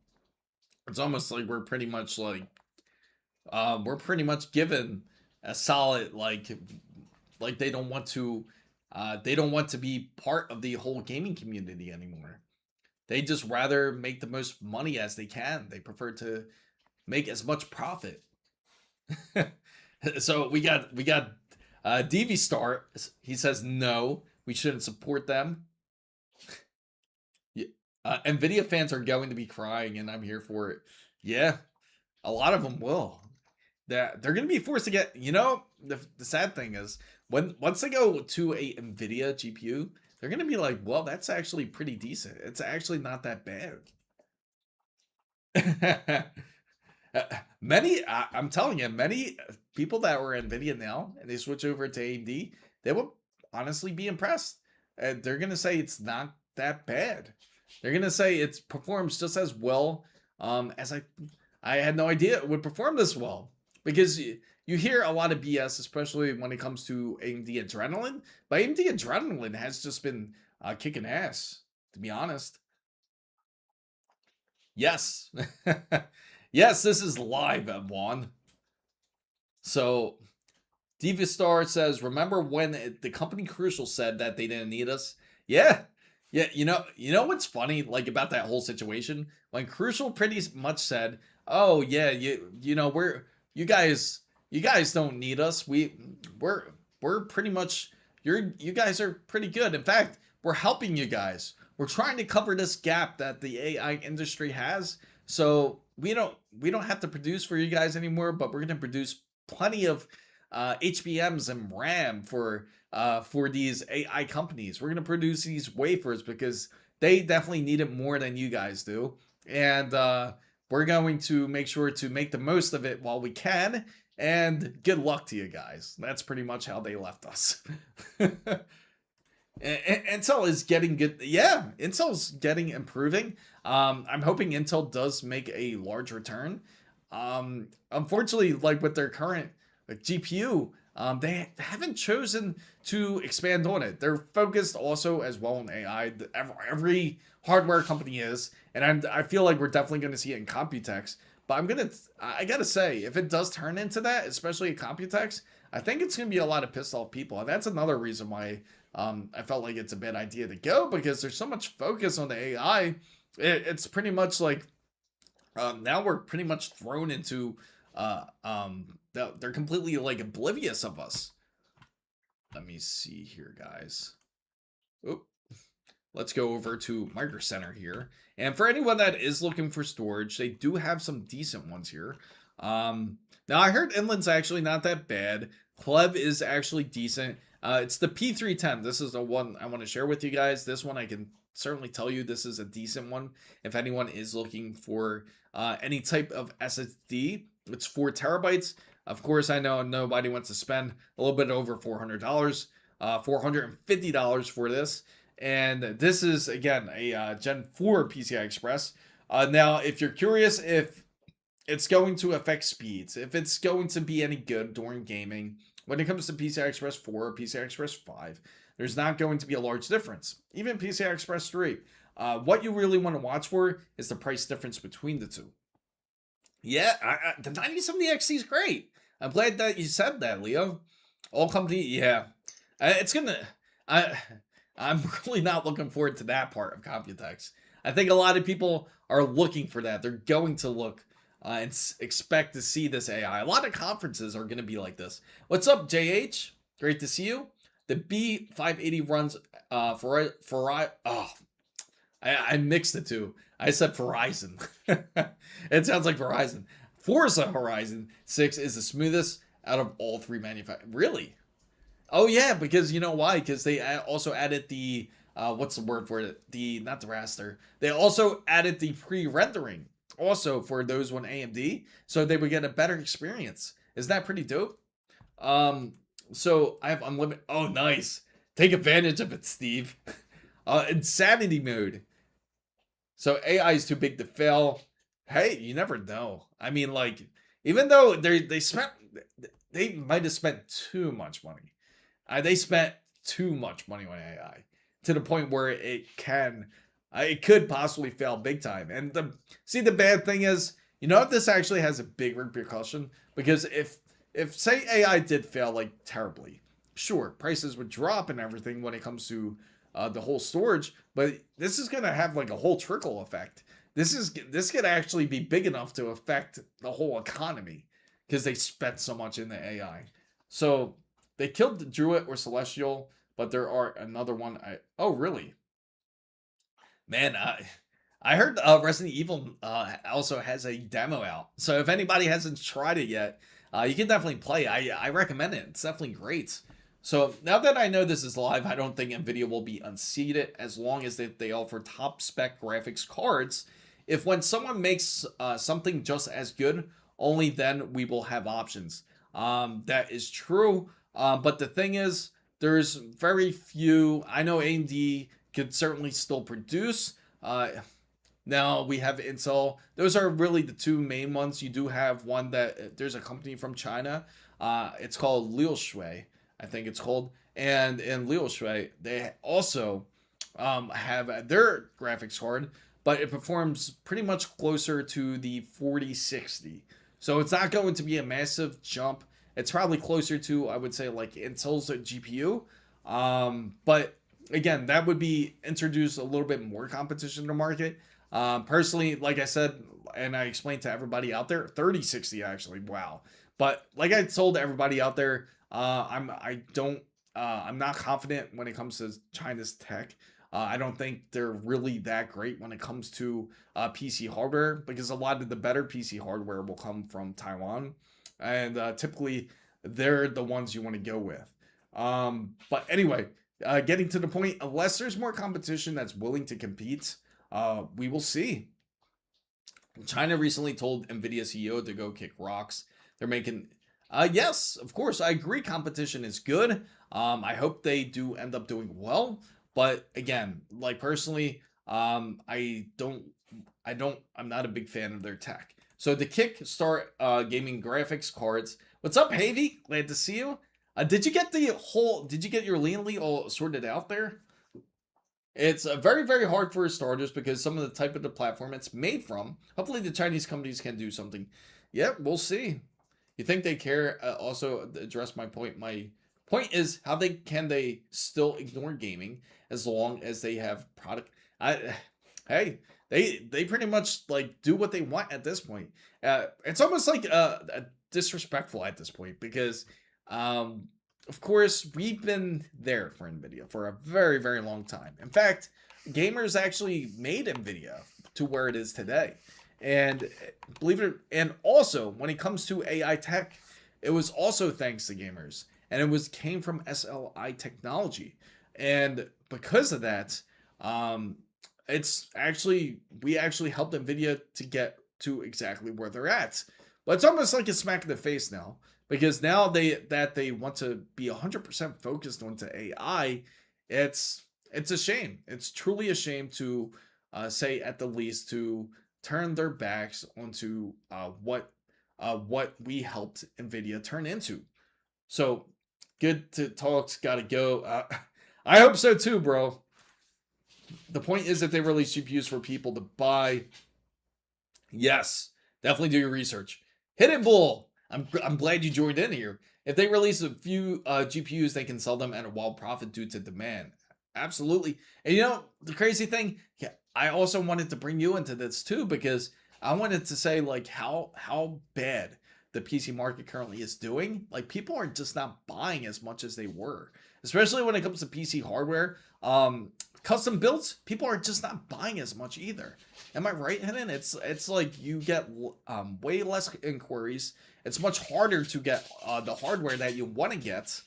it's almost like we're pretty much given a solid, like they don't want to be part of the whole gaming community anymore. They just rather make the most money as they can. They prefer to make as much profit. So we got DV Star. He says no, we shouldn't support them. NVIDIA fans are going to be crying, and I'm here for it. Yeah, a lot of them will. They're going to be forced to get, the sad thing is, once they go to a NVIDIA GPU, they're going to be like, well, that's actually pretty decent. It's actually not that bad. I'm telling you, many people that were NVIDIA now, and they switch over to AMD, they will honestly be impressed. They're going to say it's not that bad. They're going to say it performs just as well as I had no idea it would perform this well. Because you hear a lot of BS, especially when it comes to AMD Adrenalin. But AMD Adrenalin has just been kicking ass, to be honest. Yes. Yes, this is live, Juan. So, Divistar says, remember when the company Crucial said that they didn't need us? Yeah. Yeah, you know what's funny, like, about that whole situation? When Crucial pretty much said, oh yeah, you guys don't need us. We're pretty much, you guys are pretty good. In fact, we're helping you guys. We're trying to cover this gap that the AI industry has. So we don't have to produce for you guys anymore, but we're going to produce plenty of HBMs and RAM for these AI companies. We're going to produce these wafers because they definitely need it more than you guys do. And we're going to make sure to make the most of it while we can. And good luck to you guys. That's pretty much how they left us. Intel is getting good. Yeah, Intel's improving. I'm hoping Intel does make a large return. Unfortunately, like with their current GPU, they haven't chosen to expand on it. They're focused also as well on AI. Every hardware company is, and I feel like we're definitely going to see it in Computex. But I gotta say, if it does turn into that, especially at Computex, I think it's going to be a lot of pissed off people, and that's another reason why I felt like it's a bad idea to go, because there's so much focus on the AI. It's pretty much like now we're pretty much thrown into they're completely like oblivious of us. Let me see here, guys. Oop. Let's go over to Micro Center here. And for anyone that is looking for storage, they do have some decent ones here. Now I heard Inland's actually not that bad. Clev is actually decent. It's the P310. This is the one I want to share with you guys. This one I can certainly tell you this is a decent one. If anyone is looking for any type of SSD, it's 4 terabytes. Of course, I know nobody wants to spend a little bit over $400, $450 for this. And this is, again, a Gen 4 PCI Express. Now, if you're curious if it's going to affect speeds, if it's going to be any good during gaming, when it comes to PCI Express 4 or PCI Express 5, there's not going to be a large difference. Even PCI Express 3. What you really want to watch for is the price difference between the two. Yeah, the 9070 XT is great. I'm glad that you said that, Leo. All company, yeah. It's going to... I'm really not looking forward to that part of Computex. I think a lot of people are looking for that. They're going to look and expect to see this AI. A lot of conferences are going to be like this. What's up, JH? Great to see you. The B580 runs I mixed the two. I said Verizon. It sounds like Verizon. Forza Horizon 6 is the smoothest out of all 3 manufacturers. Really? Oh yeah, because you know why? Because they also added the what's the word for it? Not the raster. They also added the pre-rendering also for those on AMD, so they would get a better experience. Isn't that pretty dope? Um, so I have unlimited. Oh, nice. Take advantage of it, Steve. Insanity mode. So AI is too big to fail. Hey, you never know. I mean, like, even though they might have spent too much money. They spent too much money on AI to the point where it could possibly fail big time. And the bad thing is, this actually has a big repercussion, because if say AI did fail like terribly, sure, prices would drop and everything when it comes to the whole storage, but this is gonna have like a whole trickle effect. This could actually be big enough to affect the whole economy because they spent so much in the AI. So they killed the Druid or Celestial, but there are another one. Oh really? Man, I heard Resident Evil also has a demo out. So if anybody hasn't tried it yet, you can definitely play. I recommend it. It's definitely great. So now that I know this is live, I don't think NVIDIA will be unseated as long as they offer top spec graphics cards. If when someone makes something just as good, only then we will have options. That is true. But the thing is, there's very few. I know AMD could certainly still produce. Now we have Intel. Those are really the two main ones. You do have one that there's a company from China. It's called Liushui, I think it's called. And in Liushui, they also have their graphics card, but it performs pretty much closer to the 4060. So it's not going to be a massive jump. It's probably closer to, I would say, like Intel's GPU. But again, that would be introduce a little bit more competition to the market. Personally, like I said, and I explained to everybody out there, 3060 actually, wow. But like I told everybody out there, I'm not confident when it comes to China's tech. I don't think they're really that great when it comes to PC hardware, because a lot of the better PC hardware will come from Taiwan, and typically they're the ones you want to go with. But anyway, getting to the point, unless there's more competition that's willing to compete, we will see. China recently told NVIDIA CEO to go kick rocks. They're making, yes, of course, I agree. Competition is good. I hope they do end up doing well. But again, like personally, I'm not a big fan of their tech. So the Kickstart gaming graphics cards. What's up, Havy? Glad to see you. Did you get your Leanly all sorted out there? It's very, very hard for starters because some of the type of the platform it's made from. Hopefully the Chinese companies can do something. Yeah, we'll see. You think they care? Also, address my point. My point is, how can they still ignore gaming as long as they have product? Hey, they pretty much like do what they want at this point. It's almost like disrespectful at this point, because of course we've been there for NVIDIA for a very, very long time. In fact, gamers actually made NVIDIA to where it is today. And believe it, and also when it comes to AI tech, it was also thanks to gamers, and it came from SLI technology. And because of that, we actually helped NVIDIA to get to exactly where they're at. But it's almost like a smack in the face now, because now they want to be 100% focused onto AI. It's a shame. It's truly a shame to say at the least to turn their backs onto what we helped NVIDIA turn into. So good to talks. Gotta go. I hope so too, bro. The point is that they release GPUs for people to buy. Yes, definitely do your research. Hidden Bull, I'm glad you joined in here. If they release a few GPUs, they can sell them at a wild profit due to demand. Absolutely. And the crazy thing, yeah, I also wanted to bring you into this too, because I wanted to say like how bad the PC market currently is doing. Like, people are just not buying as much as they were, especially when it comes to PC hardware. Custom builds, people are just not buying as much either. Am I right, Hidden? It's like you get way less inquiries. It's much harder to get the hardware that you want to get.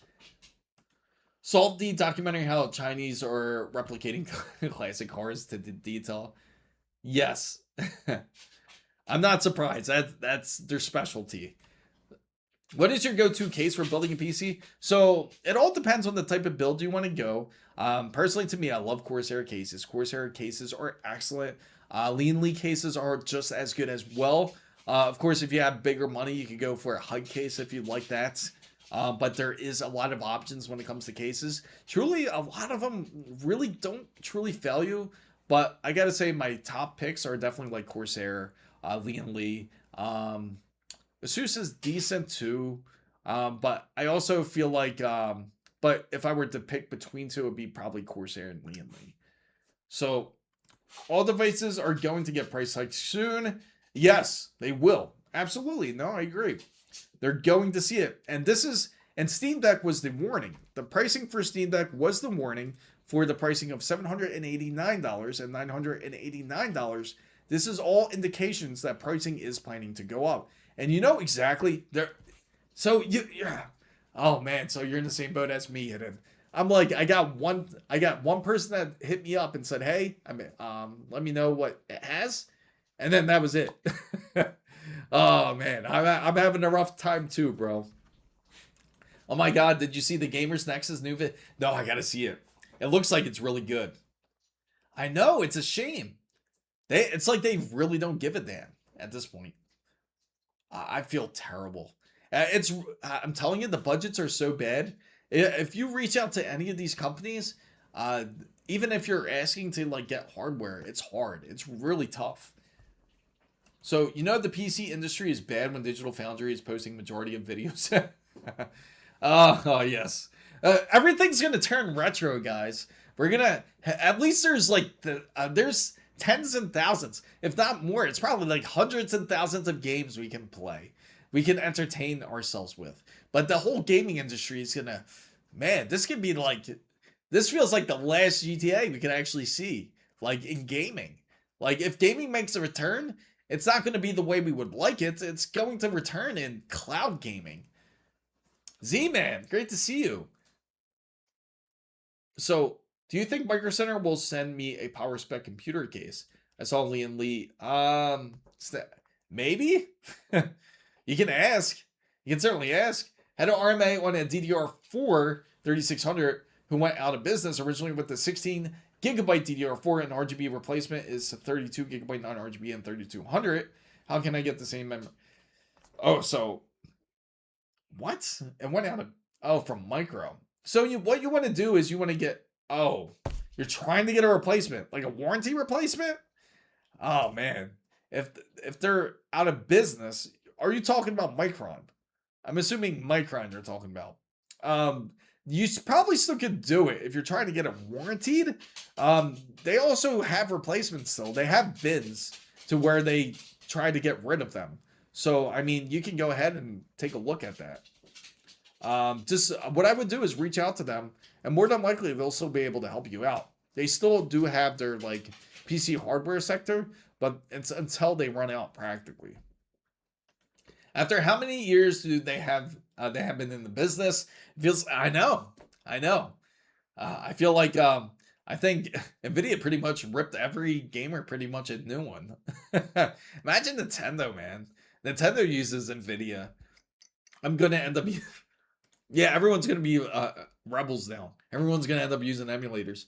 Solved the documentary how Chinese are replicating classic cars to the detail. Yes. I'm not surprised. That's their specialty. What is your go-to case for building a PC? So it all depends on the type of build you want to go. Personally, to me, I love Corsair cases. Corsair cases are excellent. Lean cases are just as good as well. Of course, if you have bigger money, you could go for a HUD case if you like that. But there is a lot of options when it comes to cases. Truly, a lot of them really don't truly fail you. But I gotta say, my top picks are definitely like Corsair, Lee. Asus is decent too, but I also feel like, but if I were to pick between two, it would be probably Corsair and Lee. So all devices are going to get price hikes soon. Yes, they will. Absolutely. No, I agree. They're going to see it. And Steam Deck was the warning. The pricing for Steam Deck was the warning for the pricing of $789 and $989. This is all indications that pricing is planning to go up. And you know exactly there. So yeah. Oh man, so you're in the same boat as me, and I'm like, I got one person that hit me up and said, hey, let me know what it has, and then that was it. Oh man, I'm having a rough time too, bro. Oh my god, did you see the Gamers Nexus new vid? No, I gotta see it. It looks like it's really good. I know, it's a shame. It's like they really don't give a damn at this point. I feel terrible. I'm telling you, the budgets are so bad. If you reach out to any of these companies, even if you're asking to like get hardware, it's hard. It's really tough. So you know the PC industry is bad when Digital Foundry is posting majority of videos. Oh yes, everything's gonna turn retro, guys. We're gonna at least there's like there's tens and thousands, if not more. It's probably like hundreds and thousands of games we can play, we can entertain ourselves with. But the whole gaming industry is gonna, man, this could be like, this feels like the last GTA we can actually see, like in gaming. Like if gaming makes a return, it's not going to be the way we would like it. It's going to return in cloud gaming. Z-Man, great to see you. So do you think Micro Center will send me a power spec computer case? I saw Lee. Maybe? You can ask. You can certainly ask. Had an RMA on a DDR4 3600 who went out of business originally with the 16 gigabyte DDR4 and RGB replacement is 32 gigabyte non-RGB and 3200. How can I get the same memory? Oh, so what? It went out of from Micro. So what you want to do is you want to get, you're trying to get a replacement, like a warranty replacement? Oh man. If they're out of business, are you talking about Micron? I'm assuming Micron you're talking about. You probably still could do it if you're trying to get it warranted. They also have replacements still. They have bins to where they try to get rid of them. So, I mean, you can go ahead and take a look at that. Just what I would do is reach out to them, and more than likely they'll still be able to help you out. They still do have their like PC hardware sector, but it's until they run out practically. After how many years do they have been in the business? It feels, I know. I feel like I think NVIDIA pretty much ripped every gamer pretty much a new one. Imagine Nintendo, man. Nintendo uses NVIDIA. I'm gonna end up. Yeah, everyone's gonna be rebels now. Everyone's gonna end up using emulators.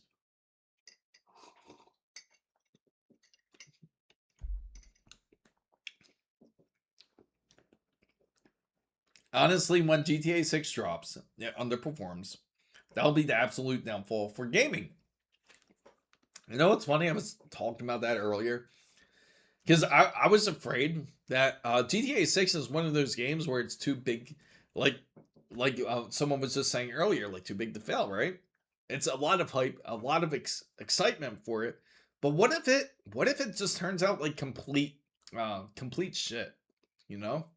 Honestly, when GTA 6 drops, it underperforms. That'll be the absolute downfall for gaming. You know what's funny? I was talking about that earlier. Because I was afraid that GTA 6 is one of those games where it's too big. Like someone was just saying earlier, like too big to fail, right? It's a lot of hype, a lot of excitement for it. But what if it just turns out like complete shit, you know?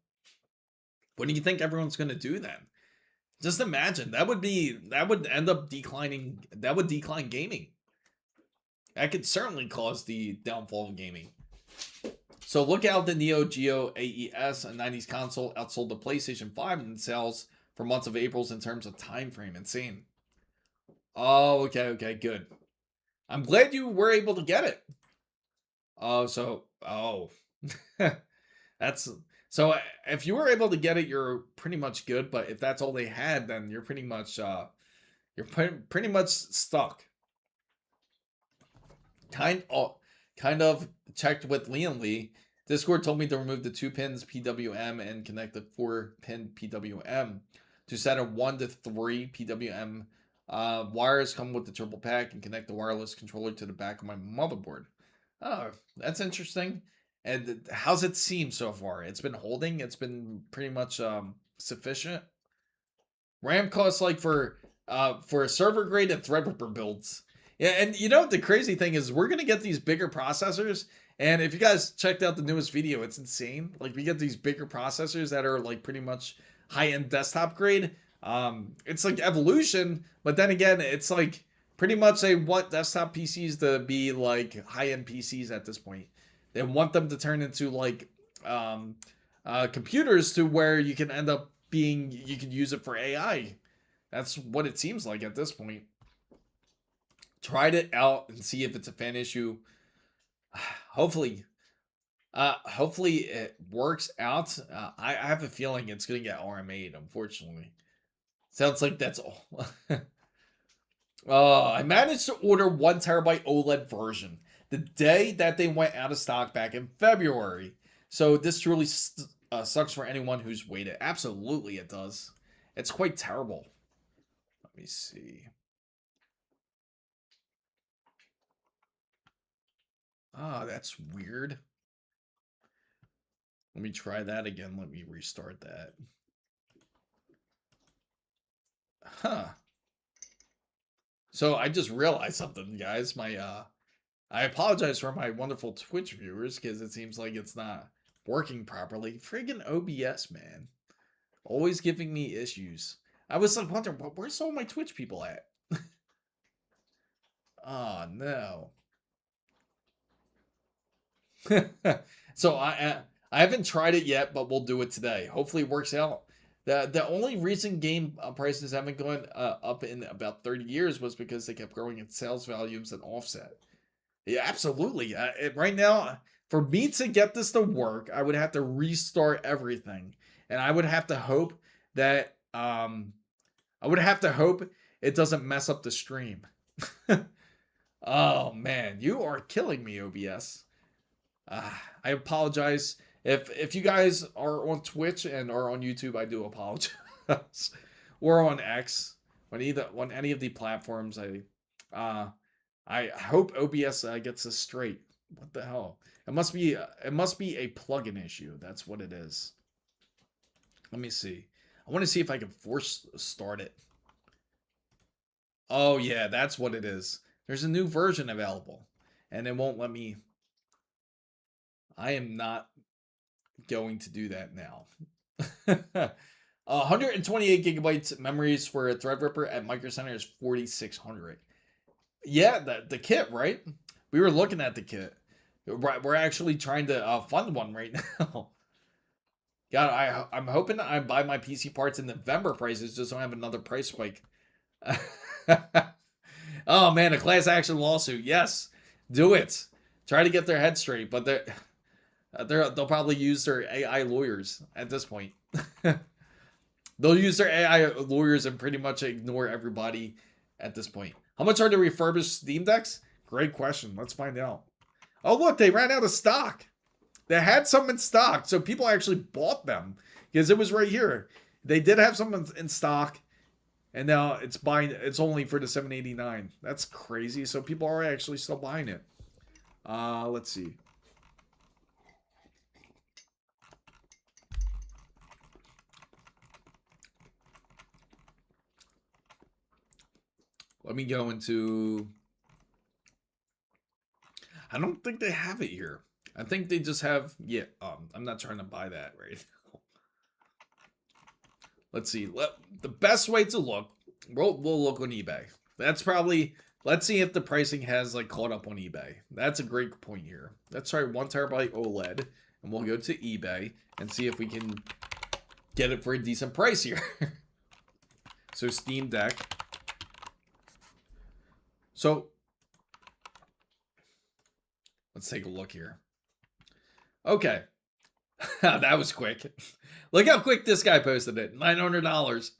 What do you think everyone's going to do then? Just imagine. That would end up declining. That would decline gaming. That could certainly cause the downfall of gaming. So look out, the Neo Geo AES, a 90s console, outsold the PlayStation 5 in sales for months of April in terms of time frame. Insane. Oh, okay, okay, good. I'm glad you were able to get it. Oh, so, oh. That's, so if you were able to get it, you're pretty much good, but if that's all they had, then you're pretty much, pretty much stuck. Kind of checked with Liam Lee. Discord told me to remove the 2 pins PWM and connect the 4-pin PWM to set a 1 to 3 PWM. Wires come with the triple pack and connect the wireless controller to the back of my motherboard. Oh, that's interesting. And how's it seem so far? It's been holding. It's been pretty much sufficient. RAM costs like for a server grade and Threadripper builds. Yeah, and you know the crazy thing is we're gonna get these bigger processors, and if you guys checked out the newest video, it's insane. Like we get these bigger processors that are like pretty much high-end desktop grade. It's like evolution, but then again, it's like pretty much they want desktop PCs to be like high-end PCs at this point. They want them to turn into like computers to where you can end up being, you can use it for AI. That's what it seems like at this point. Tried it out and see if it's a fan issue. Hopefully it works out. I have a feeling it's gonna get RMA'd, unfortunately. Sounds like that's all. I managed to order 1 terabyte OLED version the day that they went out of stock back in February. So this truly sucks for anyone who's waited. Absolutely it does. It's quite terrible. Let me see. Ah, that's weird. Let me try that again. Let me restart that. Huh. So I just realized something, guys. I apologize for my wonderful Twitch viewers because it seems like it's not working properly. Friggin' OBS, man. Always giving me issues. I was like wondering, where's all my Twitch people at? Oh, no. So I haven't tried it yet, but we'll do it today. Hopefully it works out. The only reason game prices haven't gone up in about 30 years was because they kept growing in sales volumes and offset. Yeah, absolutely. Right now, for me to get this to work, I would have to restart everything, and I would have to hope that it doesn't mess up the stream. Oh man, you are killing me, OBS. I apologize if you guys are on Twitch and are on YouTube. I do apologize. Or on X, on any of the platforms. I hope OBS gets this straight. What the hell? It must be a plugin issue. That's what it is. Let me see. I want to see if I can force start it. Oh yeah, that's what it is. There's a new version available, and it won't let me. I am not going to do that now. 128 gigabytes memories for a Threadripper at Micro Center is 4,600. Yeah, the kit, right? We were looking at the kit. We're actually trying to fund one right now. God, I'm hoping I buy my PC parts in November prices just don't have another price spike. Oh man, a class action lawsuit. Yes, do it. Try to get their head straight, but they'll probably use their AI lawyers at this point. They'll use their AI lawyers and pretty much ignore everybody at this point. How much are the refurbished Steam Decks? Great question. Let's find out. Oh, look, they ran out of stock. They had some in stock, so people actually bought them because it was right here. They did have some in stock, and now it's only for the $789. That's crazy. So people are actually still buying it. Let's see. Let me go into. I don't think they have it here. I think they just have. Yeah. I'm not trying to buy that right now. Let's see. The best way to look. We'll look on eBay. That's probably. Let's see if the pricing has like caught up on eBay. That's a great point here. Let's try 1 terabyte OLED, and we'll go to eBay and see if we can get it for a decent price here. So Steam Deck. So let's take a look here. Okay. That was quick. Look how quick this guy posted it. $900.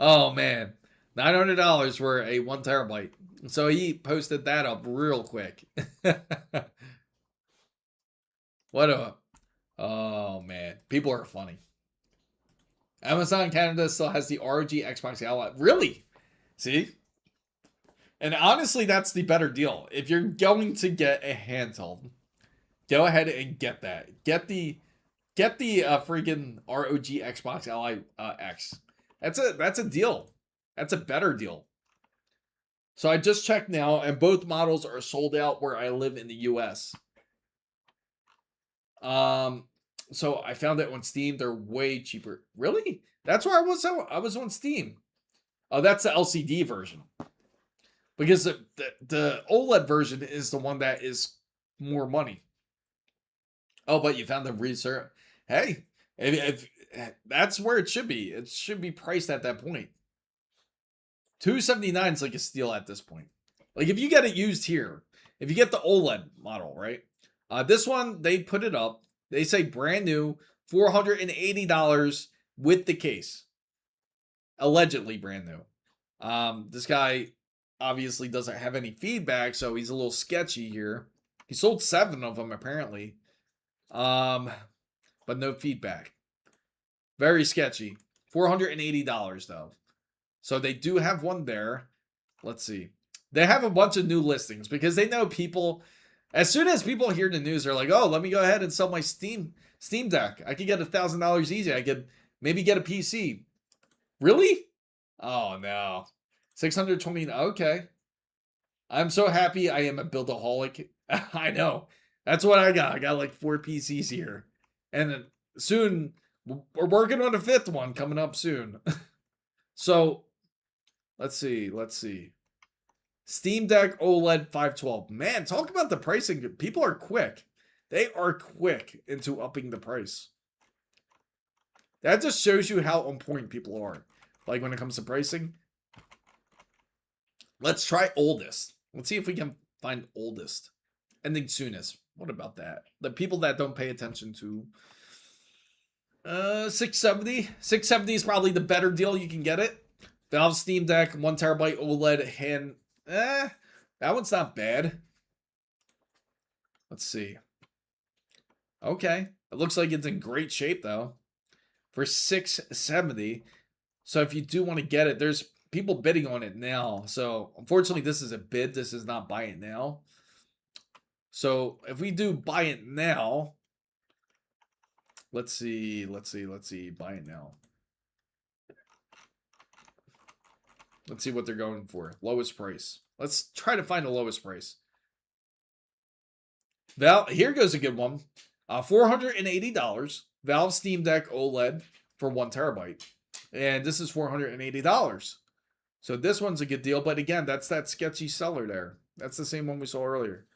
Oh man. $900 for a 1 terabyte. So he posted that up real quick. What a... Oh man. People are funny. Amazon Canada still has the ROG Xbox Ally. Really? See? And honestly, that's the better deal. If you're going to get a handheld, go ahead and get that. Get the freaking ROG Xbox Ally X. That's a deal. That's a better deal. So I just checked now, and both models are sold out where I live in the US. So I found it on Steam. They're way cheaper. Really? That's where I was. I was on Steam. Oh, that's the LCD version. Because the OLED version is the one that is more money. Oh, but you found the research. Hey, if that's where it should be. It should be priced at that point. $279 is like a steal at this point. Like if you get it used here, if you get the OLED model, right? This one, they put it up. They say brand new, $480 with the case. Allegedly brand new. This guy obviously doesn't have any feedback, so he's a little sketchy here. He sold 7 of them apparently. But no feedback. Very sketchy. $480 though. So they do have one there. Let's see. They have a bunch of new listings because they know people. As soon as people hear the news, they're like, "Oh, let me go ahead and sell my Steam Deck. I could get $1,000 easy. I could maybe get a PC." Really? Oh no. 620. Okay. I'm so happy I am a buildaholic. I know. That's what I got. I got like 4 PCs here. And soon, we're working on a 5th one coming up soon. So, let's see. Steam Deck OLED 512. Man, talk about the pricing. People are quick. They are quick into upping the price. That just shows you how on point people are. Like when it comes to pricing. Let's try oldest. Let's see if we can find oldest. Ending soonest. What about that? The people that don't pay attention to 670. 670 is probably the better deal. You can get it. Valve Steam Deck, 1 terabyte OLED hand. That one's not bad. Let's see. Okay. It looks like it's in great shape though. For 670. So if you do want to get it, there's people bidding on it now. So unfortunately, this is a bid. This is not buy it now. So if we do buy it now, let's see, buy it now. Let's see what they're going for. Lowest price. Let's try to find the lowest price. Here goes a good one. $480. Valve Steam Deck OLED for 1 terabyte. And this is $480. So this one's a good deal. But again, that's that sketchy seller there. That's the same one we saw earlier.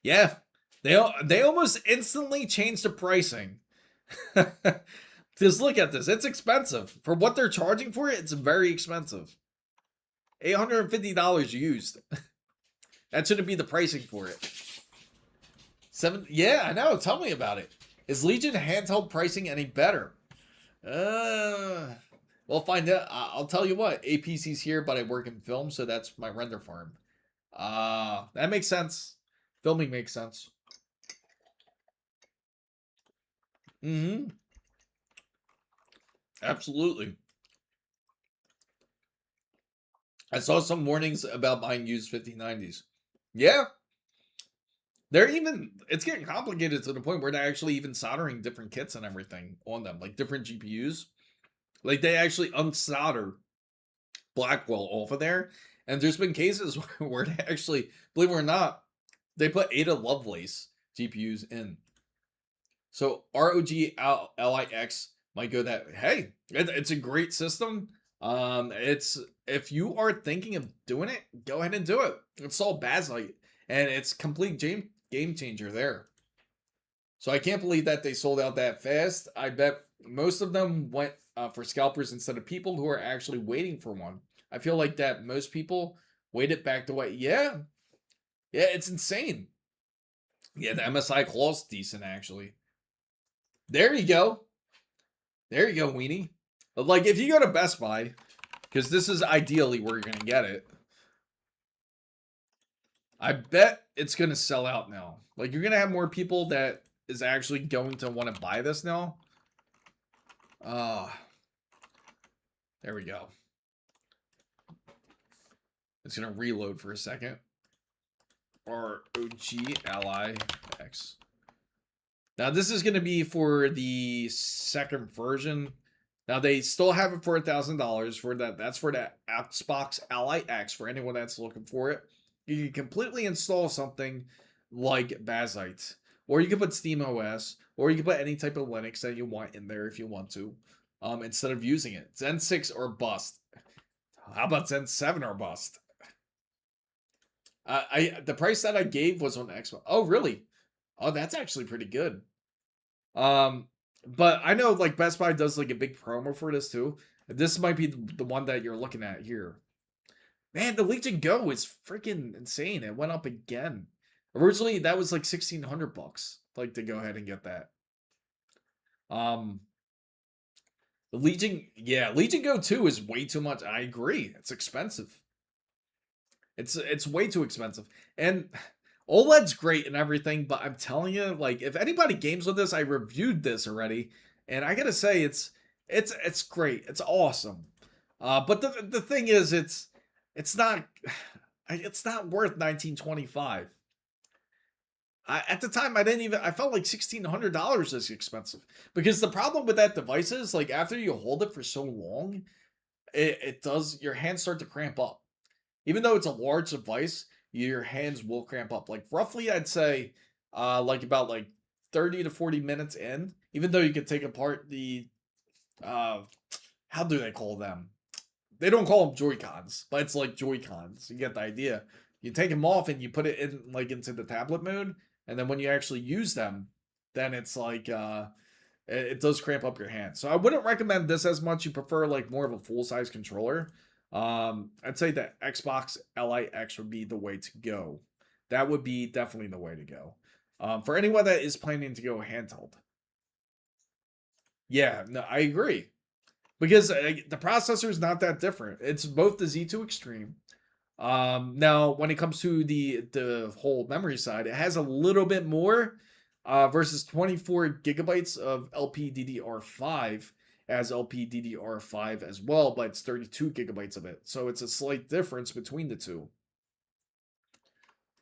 Yeah. They almost instantly changed the pricing. Just look at this. It's expensive. For what they're charging for it, it's very expensive. $850 used. That shouldn't be the pricing for it. Yeah, I know. Tell me about it. Is Legion handheld pricing any better? We'll find out. I'll tell you what. APC's here, but I work in film, so that's my render farm. That makes sense. Filming makes sense. Absolutely. I saw some warnings about buying used 5090s. Yeah. It's getting complicated to the point where they're actually even soldering different kits and everything on them, like different GPUs. Like they actually unsolder Blackwell off of there. And there's been cases where they actually, believe it or not, they put Ada Lovelace GPUs in. So ROG LIX might go that, hey, it's a great system. If you are thinking of doing it, go ahead and do it. Install Baslite, and it's complete game changer there. So I can't believe that they sold out that fast. I bet most of them went for scalpers instead of people who are actually waiting for one. I feel like that most people waited back to wait. Yeah, yeah, it's insane. Yeah, the MSI claw's decent actually. There you go. There you go, Weenie. Like if you go to Best Buy, because this is ideally where you're gonna get it. I bet it's gonna sell out now. Like you're gonna have more people that is actually going to want to buy this now. There we go. It's gonna reload for a second. ROGLIX. Now this is gonna be for the second version. Now they still have it for $1,000 for that. That's for that Xbox Ally X for anyone that's looking for it. You can completely install something like Bazite, or you can put SteamOS, or you can put any type of Linux that you want in there if you want to, instead of using it. Zen 6 or bust. How about Zen 7 or bust? The price that I gave was on Xbox. Oh, really? Oh, that's actually pretty good. But I know like Best Buy does like a big promo for this too. This might be the one that you're looking at here. Man, the Legion Go is freaking insane. It went up again. Originally, that was like $1,600, like to go ahead and get that. The Legion, yeah, Legion Go 2 is way too much. I agree. It's expensive. It's way too expensive. And OLED's great and everything, but I'm telling you, like, if anybody games with this, I reviewed this already, and I gotta say, it's great. It's awesome. But the thing is, it's not worth 1925. At the time, I felt like $1,600 is expensive because the problem with that device is like after you hold it for so long, it does your hands start to cramp up. Even though it's a large device, your hands will cramp up. Like roughly, I'd say, like about like 30 to 40 minutes in. Even though you could take apart the, how do they call them? They don't call them Joy-Cons, but it's like Joy-Cons. You get the idea. You take them off and you put it in like into the tablet mode, and then when you actually use them, then it's like it does cramp up your hand. So I wouldn't recommend this as much. You prefer like more of a full size controller. I'd say that Xbox LIX would be the way to go. That would be definitely the way to go. For anyone that is planning to go handheld. Yeah, no, I agree. Because the processor is not that different. It's both the Z2 Extreme. Now, when it comes to the whole memory side, it has a little bit more versus 24 gigabytes of LPDDR5 as LPDDR5 as well, but it's 32 gigabytes of it. So it's a slight difference between the two.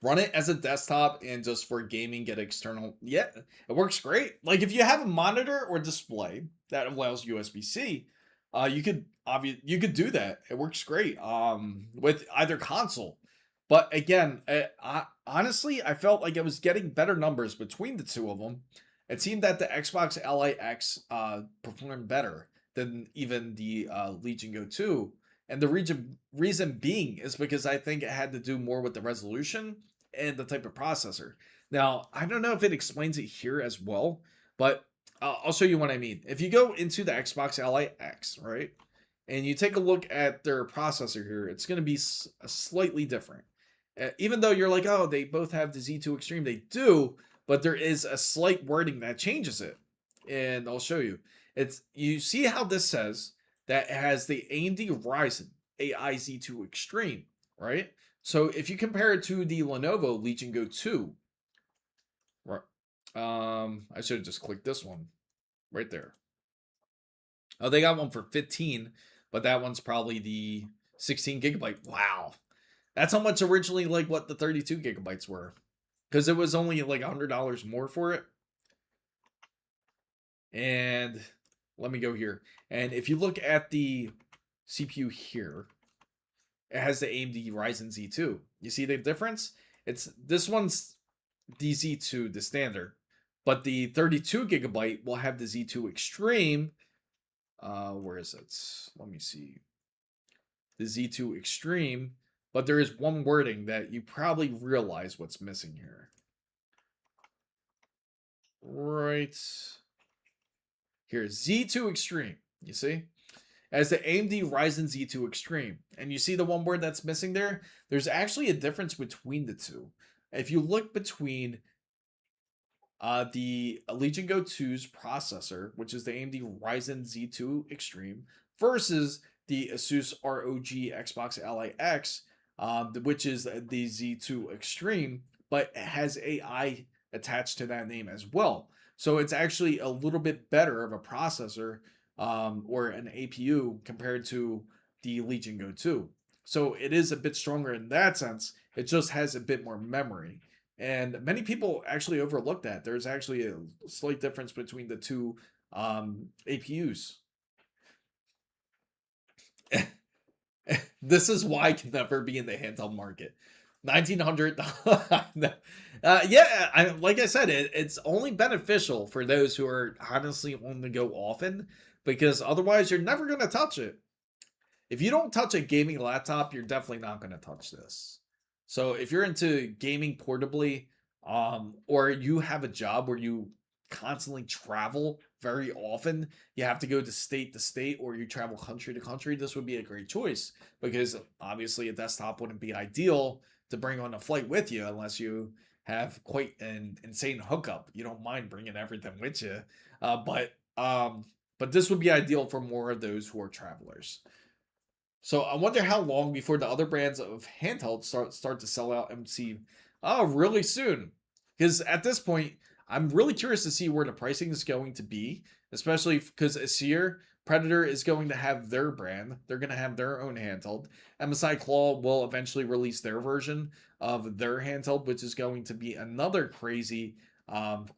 Run it as a desktop and just for gaming, get external. Yeah, it works great. Like if you have a monitor or display that allows USB-C, you could do that. It works great. With either console. But again, honestly, I felt like it was getting better numbers between the two of them. It seemed that the Xbox LIX performed better than even the Legion Go 2. And the reason being is because I think it had to do more with the resolution and the type of processor. Now, I don't know if it explains it here as well, but I'll show you what I mean. If you go into the Xbox LIX, right, and you take a look at their processor here, it's going to be slightly different. Even though you're like, oh, they both have the Z2 Extreme, they do, but there is a slight wording that changes it. And I'll show you. You see how this says that it has the AMD Ryzen AI Z2 Extreme, right? So if you compare it to the Lenovo Legion Go 2, right? I should have just clicked this one right there. Oh, they got one for 15, but that one's probably the 16 gigabyte. Wow. That's how much originally like what the 32 gigabytes were. Because it was only like $100 more for it. And let me go here. And if you look at the CPU here, it has the AMD Ryzen Z2. You see the difference? This one's the Z2, the standard. But the 32 gigabyte will have the Z2 Extreme. Where is it? Let me see. The Z2 Extreme. But there is one wording that you probably realize what's missing here. Right Here, Z2 Extreme. You see? As the AMD Ryzen Z2 Extreme. And you see the one word that's missing there? There's actually a difference between the two. If you look between the Legion Go 2's processor, which is the AMD Ryzen Z2 Extreme, versus the Asus ROG Xbox Ally X, which is the Z2 Extreme, but it has AI attached to that name as well. So it's actually a little bit better of a processor or an APU compared to the Legion Go 2. So it is a bit stronger in that sense. It just has a bit more memory. And many people actually overlook that. There's actually a slight difference between the two APUs. This is why I can never be in the handheld market. $1,900. Yeah, like I said, it's only beneficial for those who are honestly on the go often, because otherwise you're never going to touch it. If you don't touch a gaming laptop, you're definitely not going to touch this. So if you're into gaming portably, or you have a job where you constantly travel very often, you have to go to state, or you travel country to country, this would be a great choice, because obviously a desktop wouldn't be ideal to bring on a flight with you unless you have quite an insane hookup. You don't mind bringing everything with you, but this would be ideal for more of those who are travelers. So I wonder how long before the other brands of handhelds start to sell out and see, oh, really soon. Because at this point, I'm really curious to see where the pricing is going to be, especially because Acer Predator is going to have their brand. They're going to have their own handheld. MSI Claw will eventually release their version of their handheld, which is going to be another crazy,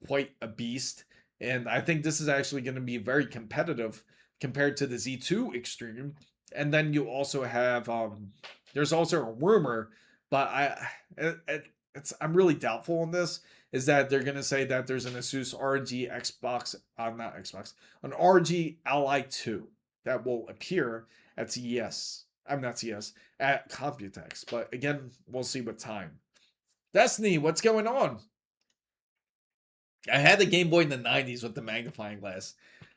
quite a beast. And I think this is actually going to be very competitive compared to the Z2 Extreme. And then you also have there's also a rumor, but I'm really doubtful on this, is that they're gonna say that there's an Asus ROG Xbox, not Xbox, an ROG Ally 2 that will appear at CES. I'm not CES, at Computex. But again, we'll see with time. Destiny, what's going on? I had the Game Boy in the 90s with the magnifying glass.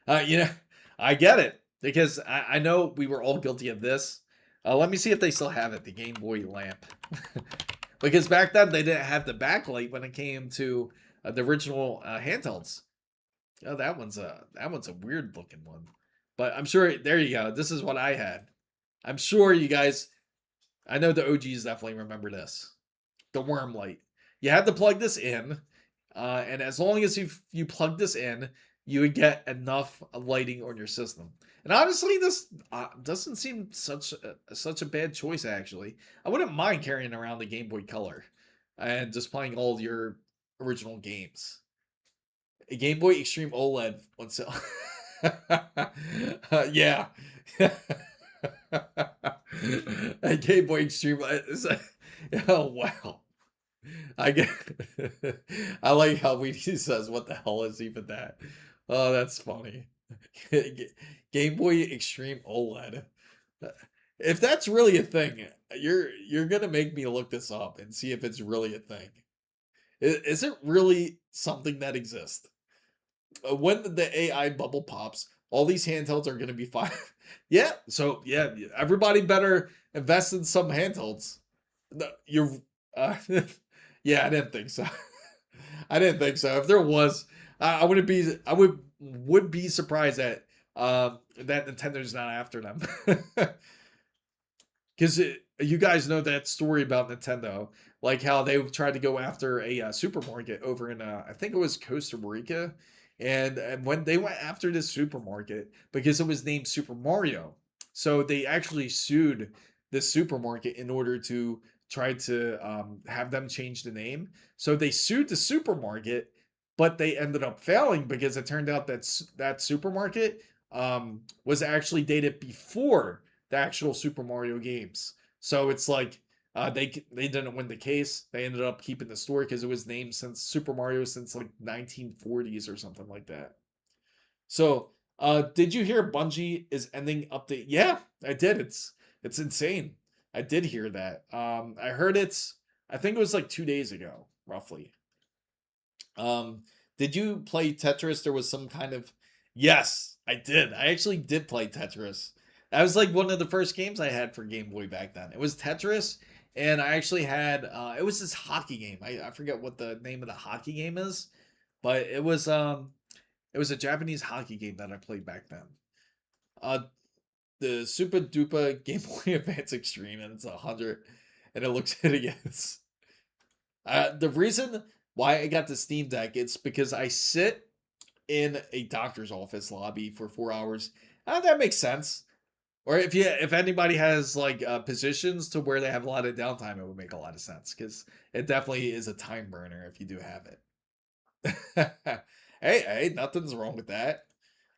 I get it. Because I know we were all guilty of this. Let me see if they still have it, the Game Boy lamp. Because back then they didn't have the backlight when it came to the original handhelds. Oh, that one's a weird looking one. But I'm sure, there you go. This is what I had. I'm sure you guys, I know the OGs definitely remember this. The worm light. You had to plug this in. And as long as you plug this in, you would get enough lighting on your system. And honestly, this doesn't seem such a bad choice, actually. I wouldn't mind carrying around the Game Boy Color and just playing all your original games. A Game Boy Extreme OLED on sale. Yeah. A Game Boy Extreme. Oh, wow. I like how he says, what the hell is even that? Oh, that's funny. Game Boy Extreme OLED. If that's really a thing, you're gonna make me look this up and see if it's really a thing. Is it really something that exists? When the AI bubble pops, all these handhelds are gonna be fine. Yeah, so yeah, everybody better invest in some handhelds. You're, yeah, I didn't think so. I didn't think so. If there was, I would be surprised that Nintendo's not after them. Because you guys know that story about Nintendo, like how they tried to go after a supermarket over in I think it was Costa Rica, and when they went after this supermarket because it was named Super Mario, so they actually sued this supermarket in order to try to have them change the name. So they sued the supermarket, but they ended up failing because it turned out that that supermarket was actually dated before the actual Super Mario games. So it's like they didn't win the case. They ended up keeping the store because it was named since Super Mario since like 1940s or something like that. So did you hear Bungie is ending update? Yeah, I did. It's insane. I did hear that. I heard I think it was like 2 days ago, roughly. Did you play Tetris? There was some kind of Yes, I did. I actually did play Tetris. That was like one of the first games I had for Game Boy back then. It was Tetris, and I actually had it was this hockey game. I forget what the name of the hockey game is, but it was a Japanese hockey game that I played back then. Uh the Super Duper Game Boy Advance Extreme, and it's 100, and it looks hideous. The reason why I got the Steam Deck, it's because I sit in a doctor's office lobby for 4 hours. That makes sense. Or if anybody has like positions to where they have a lot of downtime, it would make a lot of sense because it definitely is a time burner if you do have it. Hey, nothing's wrong with that.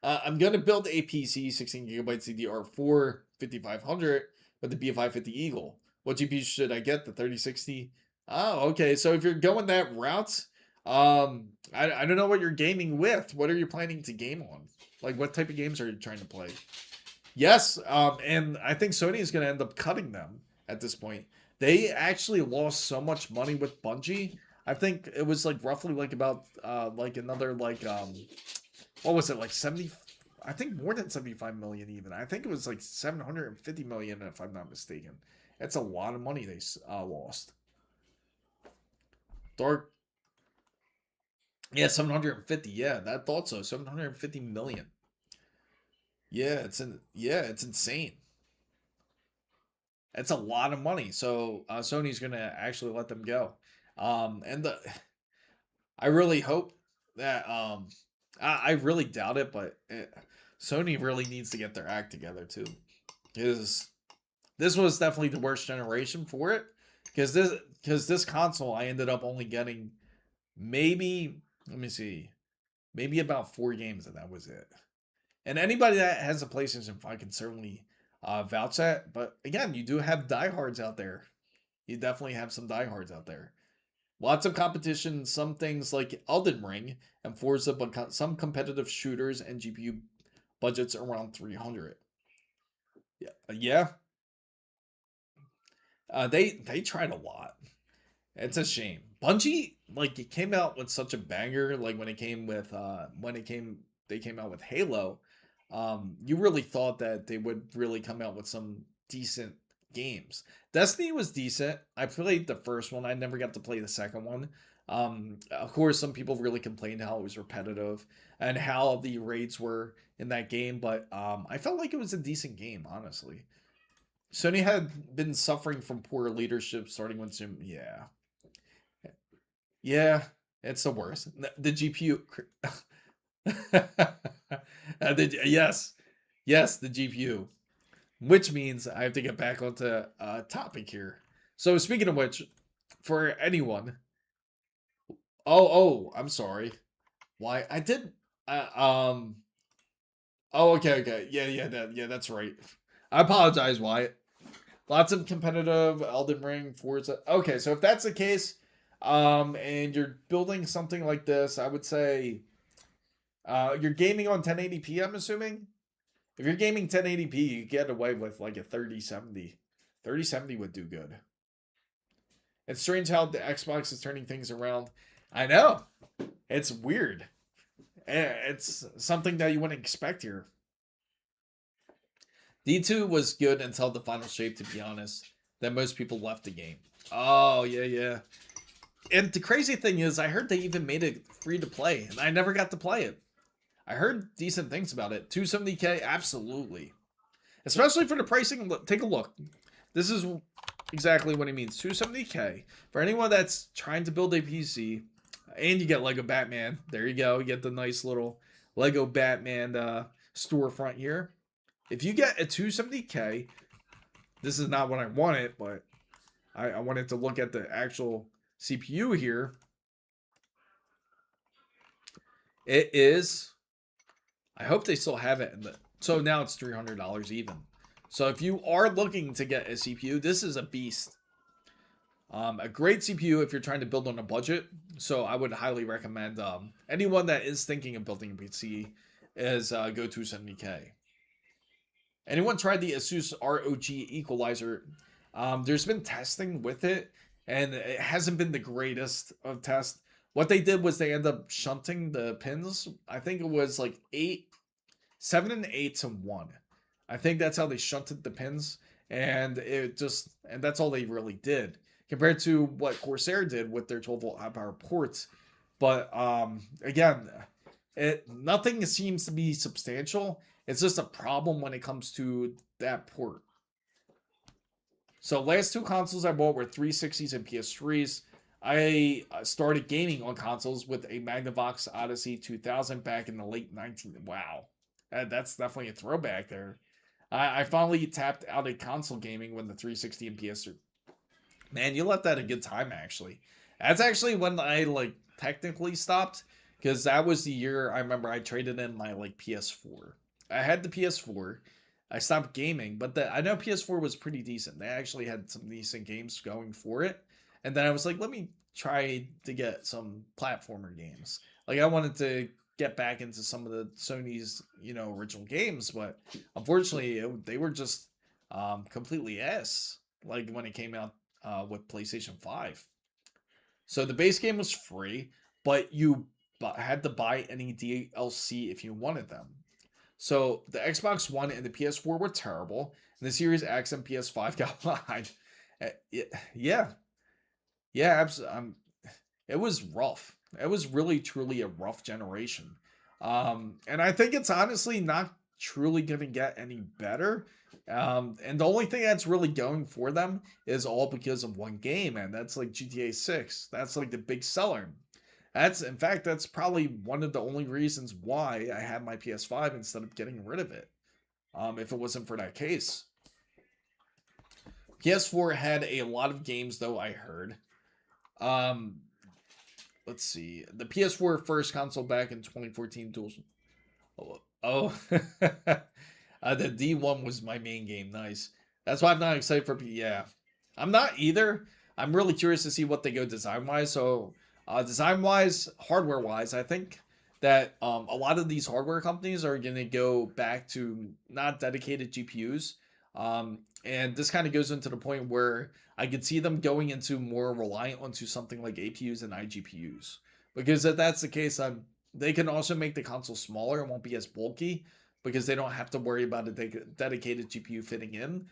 I'm gonna build a PC 16 gigabyte CDR4 5500 with the B550 Eagle. What GPU should I get? The 3060? Oh, okay. So if you're going that route, I don't know what you're gaming with. What are you planning to game on? Like, what type of games are you trying to play? Yes, and I think Sony is going to end up cutting them at this point. They actually lost so much money with Bungie. I think it was like roughly like about like another like what was it, like 70, I think more than 75 million even. I think it was like 750 million if I'm not mistaken. That's a lot of money they lost. Dark, yeah, 750. Yeah, that thought so. 750 million. Yeah, it's insane. It's a lot of money. So Sony's gonna actually let them go. And I really hope that I really doubt it, but Sony really needs to get their act together too, because this was definitely the worst generation for it. Because this console I ended up only getting maybe, let me see, maybe about 4 games, and that was it. And anybody that has a PlayStation 5 can certainly vouch that. But again, you do have diehards out there. You definitely have some diehards out there. Lots of competition, some things like Elden Ring and Forza, but some competitive shooters and GPU budgets around 300. Yeah. They tried a lot. It's a shame. Bungie, like, it came out with such a banger. Like when it came with they came out with Halo. You really thought that they would really come out with some decent games. Destiny was decent. I played the first one. I never got to play the second one. Of course, some people really complained how it was repetitive and how the raids were in that game, but I felt like it was a decent game, honestly. Sony had been suffering from poor leadership starting when Zoom. Yeah, yeah, it's the worst. The GPU. Yes, yes, the GPU. Which means I have to get back onto topic here. So speaking of which, for anyone, I'm sorry. Why I did, uh, um, oh, okay, yeah, that's right. I apologize, Wyatt. Lots of competitive Elden Ring, Forza. Okay, so if that's the case, and you're building something like this, I would say, you're gaming on 1080p. I'm assuming. If you're gaming 1080p, you get away with like a 3070. 3070 would do good. It's strange how the Xbox is turning things around. I know. It's weird. It's something that you wouldn't expect here. D2 was good until the final shape, to be honest. Then most people left the game. Oh, yeah. And the crazy thing is, I heard they even made it free to play, and I never got to play it. I heard decent things about it. 270K, absolutely. Especially for the pricing. Take a look. This is exactly what it means. 270K. For anyone that's trying to build a PC, and you get Lego Batman. There you go. You get the nice little Lego Batman storefront here. If you get a 270K, this is not what I wanted, but I wanted to look at the actual CPU here. It is, I hope they still have it. So now it's $300 even. So if you are looking to get a CPU, this is a beast. A great CPU if you're trying to build on a budget. So I would highly recommend anyone that is thinking of building a PC is go 270K. Anyone tried the Asus ROG equalizer? There's been testing with it, and it hasn't been the greatest of tests. What they did was they ended up shunting the pins. I think it was like 8 7 and 8 to 1. I think that's how they shunted the pins, and that's all they really did compared to what Corsair did with their 12 volt high power ports. But again, nothing seems to be substantial. It's just a problem when it comes to that port. So last two consoles I bought were 360s and PS3s. I started gaming on consoles with a Magnavox Odyssey 2000 back in the late 19. Wow, that's definitely a throwback there. I finally tapped out of console gaming when the 360 and PS3. Man, you left that a good time actually. That's actually when I like technically stopped, because that was the year I remember I traded in my like PS4. I had the PS4. I stopped gaming, but I know PS4 was pretty decent. They actually had some decent games going for it. And then I was like, let me try to get some platformer games. Like I wanted to get back into some of the Sony's, original games, but unfortunately they were just completely ass. Like when it came out with PlayStation 5. So the base game was free, but you had to buy any DLC if you wanted them. So the Xbox One and the PS4 were terrible, and the Series X and PS5 got behind. Yeah, absolutely. It was rough. It was really, truly a rough generation. And I think it's honestly not truly going to get any better. And the only thing that's really going for them is all because of one game, and that's like GTA 6. That's like the big seller. In fact, that's probably one of the only reasons why I had my PS5 instead of getting rid of it. If it wasn't for that case. PS4 had a lot of games, though, I heard. Let's see. The PS4 first console back in 2014. Oh. The D1 was my main game. Nice. That's why I'm not excited for Yeah. I'm not either. I'm really curious to see what they go design-wise. So, design-wise, hardware-wise, I think that a lot of these hardware companies are going to go back to not dedicated GPUs. And this kind of goes into the point where I could see them going into more reliant onto something like APUs and iGPUs. Because if that's the case, they can also make the console smaller and won't be as bulky because they don't have to worry about a dedicated GPU fitting in.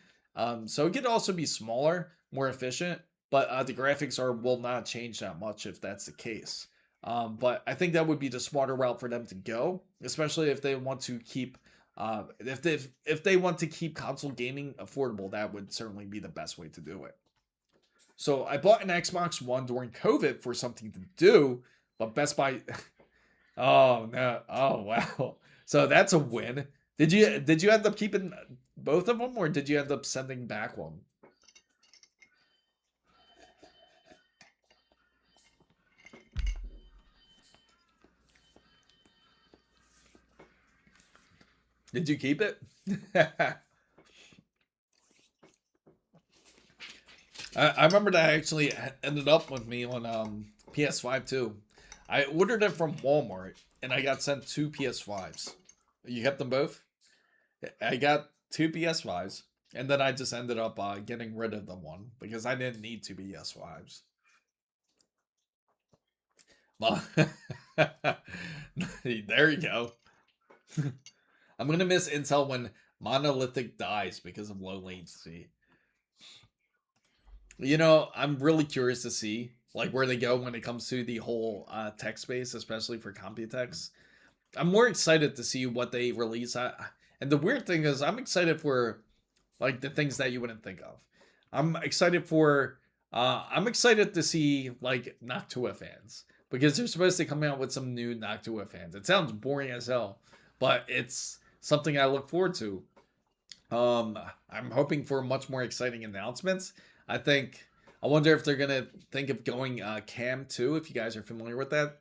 So it could also be smaller, more efficient, but the graphics will not change that much if that's the case. But I think that would be the smarter route for them to go, especially if they want to keep if they want to keep console gaming affordable. That would certainly be the best way to do it. So I bought an Xbox One during COVID for something to do, but Best Buy. Oh no! Oh wow! So that's a win. Did you end up keeping both of them, or did you end up sending back one? Did you keep it? I remember that actually ended up with me on PS5 too. I ordered it from Walmart and I got sent two PS5s. You kept them both? I got two PS5s, and then I just ended up getting rid of the one because I didn't need two PS5s. Well, there you go. I'm gonna miss Intel when Monolithic dies because of low latency. I'm really curious to see like where they go when it comes to the whole tech space, especially for Computex. I'm more excited to see what they release. And the weird thing is, I'm excited for like the things that you wouldn't think of. I'm excited to see like Noctua fans because they're supposed to come out with some new Noctua fans. It sounds boring as hell, but it's something I look forward to. I'm hoping for much more exciting announcements. I wonder if they're gonna think of going CAM 2, if you guys are familiar with that.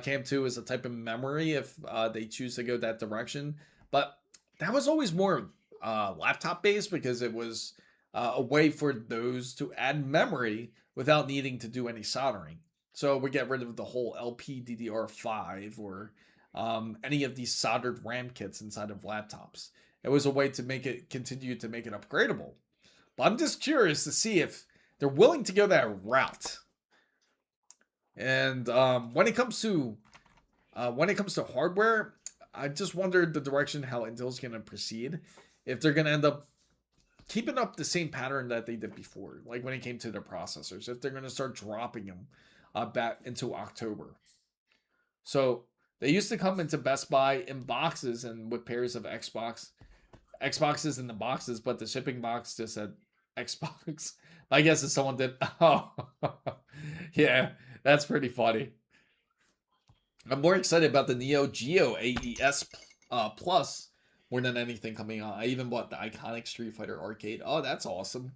CAM 2 is a type of memory if they choose to go that direction. But that was always more laptop based because it was a way for those to add memory without needing to do any soldering. So we get rid of the whole LPDDR5 or any of these soldered RAM kits inside of laptops. It was a way to continue to make it upgradable. But I'm just curious to see if they're willing to go that route. And when it comes to hardware, I just wondered the direction how Intel's going to proceed. If they're going to end up keeping up the same pattern that they did before, like when it came to their processors, if they're going to start dropping them back into October. So they used to come into Best Buy in boxes and with pairs of Xboxes in the boxes, but the shipping box just said Xbox. I guess if someone did, oh, yeah, that's pretty funny. I'm more excited about the Neo Geo AES Plus more than anything coming on. I even bought the iconic Street Fighter arcade. Oh, that's awesome.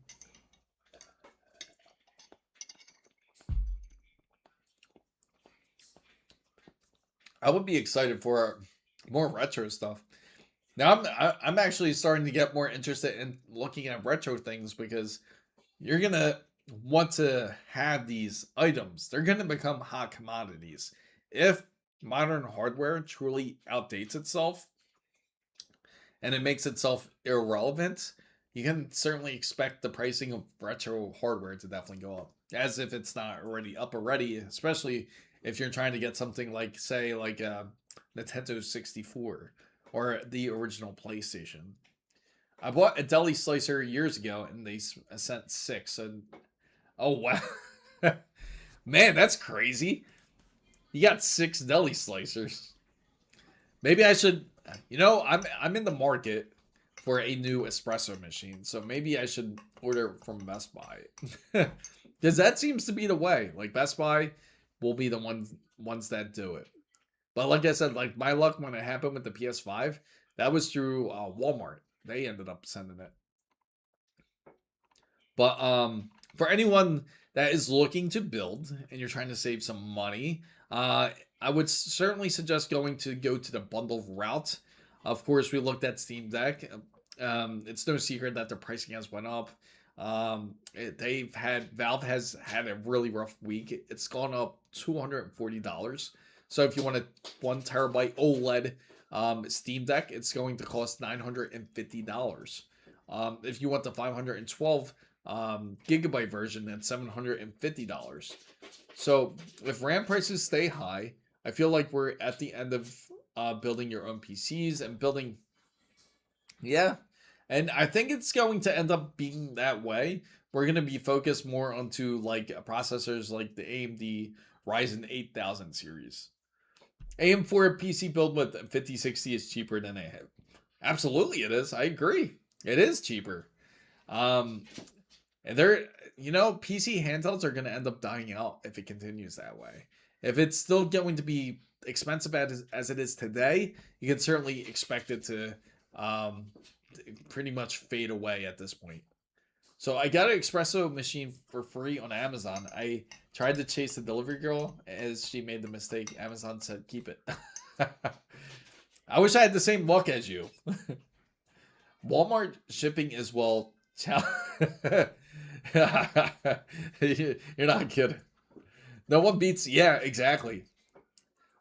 I would be excited for more retro stuff. Now I'm actually starting to get more interested in looking at retro things because you're gonna want to have these items. They're gonna become hot commodities. If modern hardware truly outdates itself and it makes itself irrelevant, you can certainly expect the pricing of retro hardware to definitely go up. As if it's not already up already, especially if you're trying to get something like, say, like a Nintendo 64 or the original PlayStation. I bought a deli slicer years ago and they sent 6. And oh wow, man, that's crazy. You got 6 deli slicers. Maybe I should, I'm in the market for a new espresso machine, so maybe I should order from Best Buy. Because that seems to be the way. Like Best Buy will be the ones that do it. But like I said, like my luck when it happened with the PS5, that was through Walmart. They ended up sending it. But for anyone that is looking to build and you're trying to save some money, I would certainly suggest go to the bundle route. Of course, we looked at Steam Deck. It's no secret that their pricing has went up. Valve has had a really rough week. It's gone up $240. So if you want a 1 terabyte OLED Steam Deck, it's going to cost $950. If you want the 512 gigabyte version, that's $750. So if RAM prices stay high, I feel like we're at the end of building your own PCs and building, yeah. And I think it's going to end up being that way. We're going to be focused more onto like processors like the AMD Ryzen 8000 series. AM4 PC build with 5060 is cheaper than a. Absolutely, it is. I agree. It is cheaper. And PC handhelds are going to end up dying out if it continues that way. If it's still going to be expensive as it is today, you can certainly expect it to pretty much fade away at this point. So I got an espresso machine for free on Amazon. I tried to chase the delivery girl as she made the mistake. Amazon said, keep it. I wish I had the same luck as you. Walmart shipping is well. You're not kidding. No one beats. Yeah, exactly.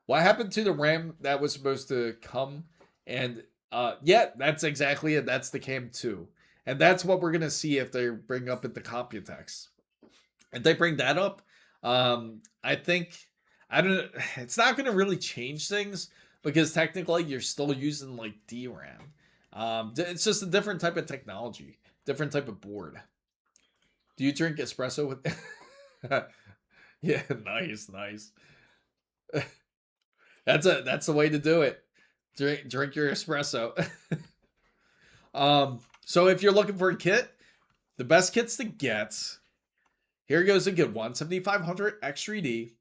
What happened to the RAM that was supposed to come? And yeah, that's exactly it. That's the Cam 2. And that's what we're going to see if they bring up at the Computex. If they bring that up, I think, it's not going to really change things because technically you're still using like DRAM. It's just a different type of technology, different type of board. Do you drink espresso with? Yeah, nice. That's the way to do it. Drink your espresso. So if you're looking for a kit, the best kits to get, here goes a good one, 7500 X3D.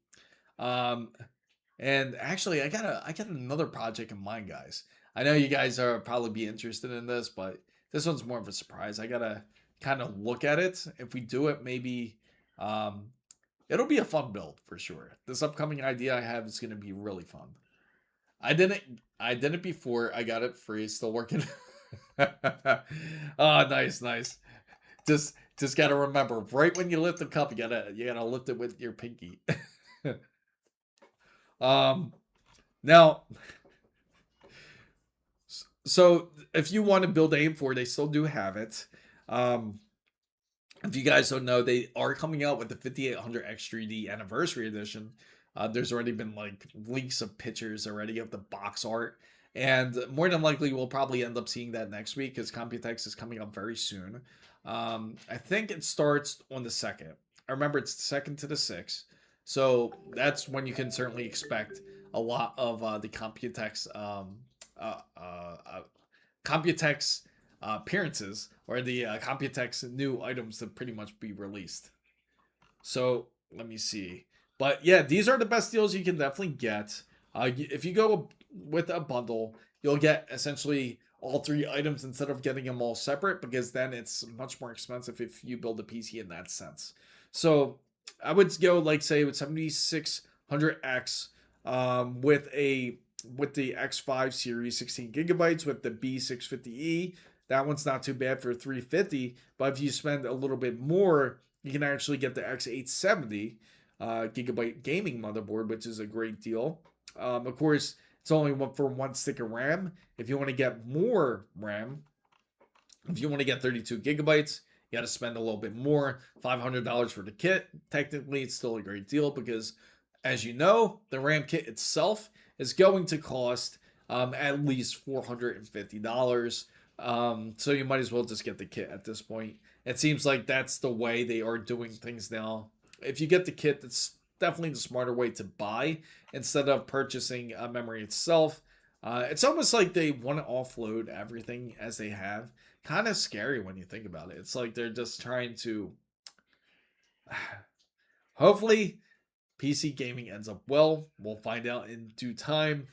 And actually I got another project in mind, guys. I know you guys are probably be interested in this, but this one's more of a surprise. I gotta kind of look at it. If we do it, maybe it'll be a fun build for sure. This upcoming idea I have is gonna be really fun. I did it before. I got it free. Still working. Oh, nice. Just gotta remember, right when you lift the cup, you gotta lift it with your pinky. Now, so if you want to build AM4, they still do have it. If you guys don't know, they are coming out with the 5800 X3D Anniversary Edition. There's already been like leaks of pictures already of the box art, And more than likely, we'll probably end up seeing that next week because Computex is coming up very soon. I think it starts on the 2nd. I remember it's the 2nd to the 6th. So that's when you can certainly expect a lot of the uh, uh, uh, Computex appearances or the Computex new items to pretty much be released. So let me see. But yeah, these are the best deals you can definitely get. If you go with a bundle, you'll get essentially all three items instead of getting them all separate because then it's much more expensive if you build a PC in that sense. So I would go like say with 7600X with the X5 series 16 gigabytes with the B650E. That one's not too bad for 350, but if you spend a little bit more, you can actually get the X870 gigabyte gaming motherboard, which is a great deal. Of course, it's only for one stick of RAM. If you want to get more RAM, if you want to get 32 gigabytes, you got to spend a little bit more, $500 for the kit. Technically, it's still a great deal because, as you know, the RAM kit itself is going to cost at least $450. So you might as well just get the kit at this point. It seems like that's the way they are doing things now. If you get the kit, that's definitely the smarter way to buy instead of purchasing a memory itself. It's almost like they want to offload everything as they have. Kind of scary when you think about it. It's like they're just trying to. Hopefully, PC gaming ends up well. We'll find out in due time.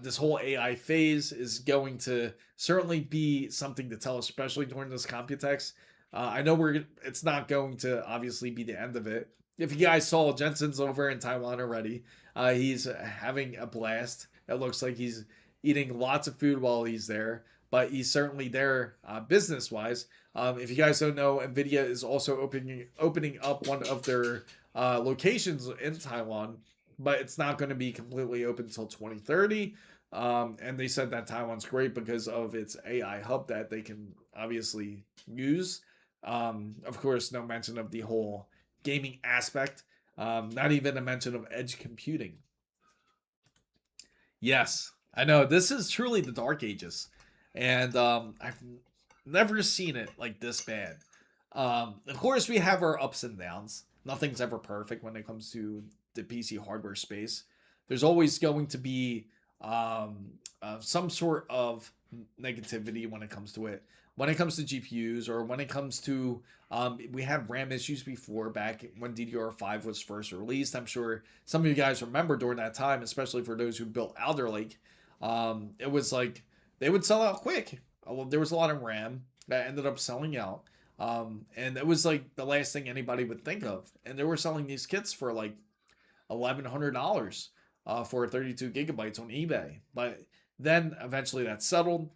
This whole AI phase is going to certainly be something to tell, especially during this Computex. I know it's not going to obviously be the end of it. If you guys saw, Jensen's over in Taiwan already. He's having a blast. It looks like he's eating lots of food while he's there, but he's certainly there business wise. If you guys don't know, NVIDIA is also opening up one of their locations in Taiwan, but it's not going to be completely open until 2030. And they said that Taiwan's great because of its AI hub that they can obviously use. Of course, no mention of the whole gaming aspect. Not even a mention of edge computing. Yes, I know this is truly the dark ages, and I've never seen it like this bad. Of course, we have our ups and downs. Nothing's ever perfect when it comes to the PC hardware space. There's always going to be some sort of negativity when it comes to it. When it comes to GPUs or when it comes to, we had RAM issues before back when DDR5 was first released. I'm sure some of you guys remember during that time, especially for those who built Alder Lake. It was like they would sell out quick. There was a lot of RAM that ended up selling out. And it was like the last thing anybody would think of. And they were selling these kits for like $1,100 for 32 gigabytes on eBay. But then eventually that settled.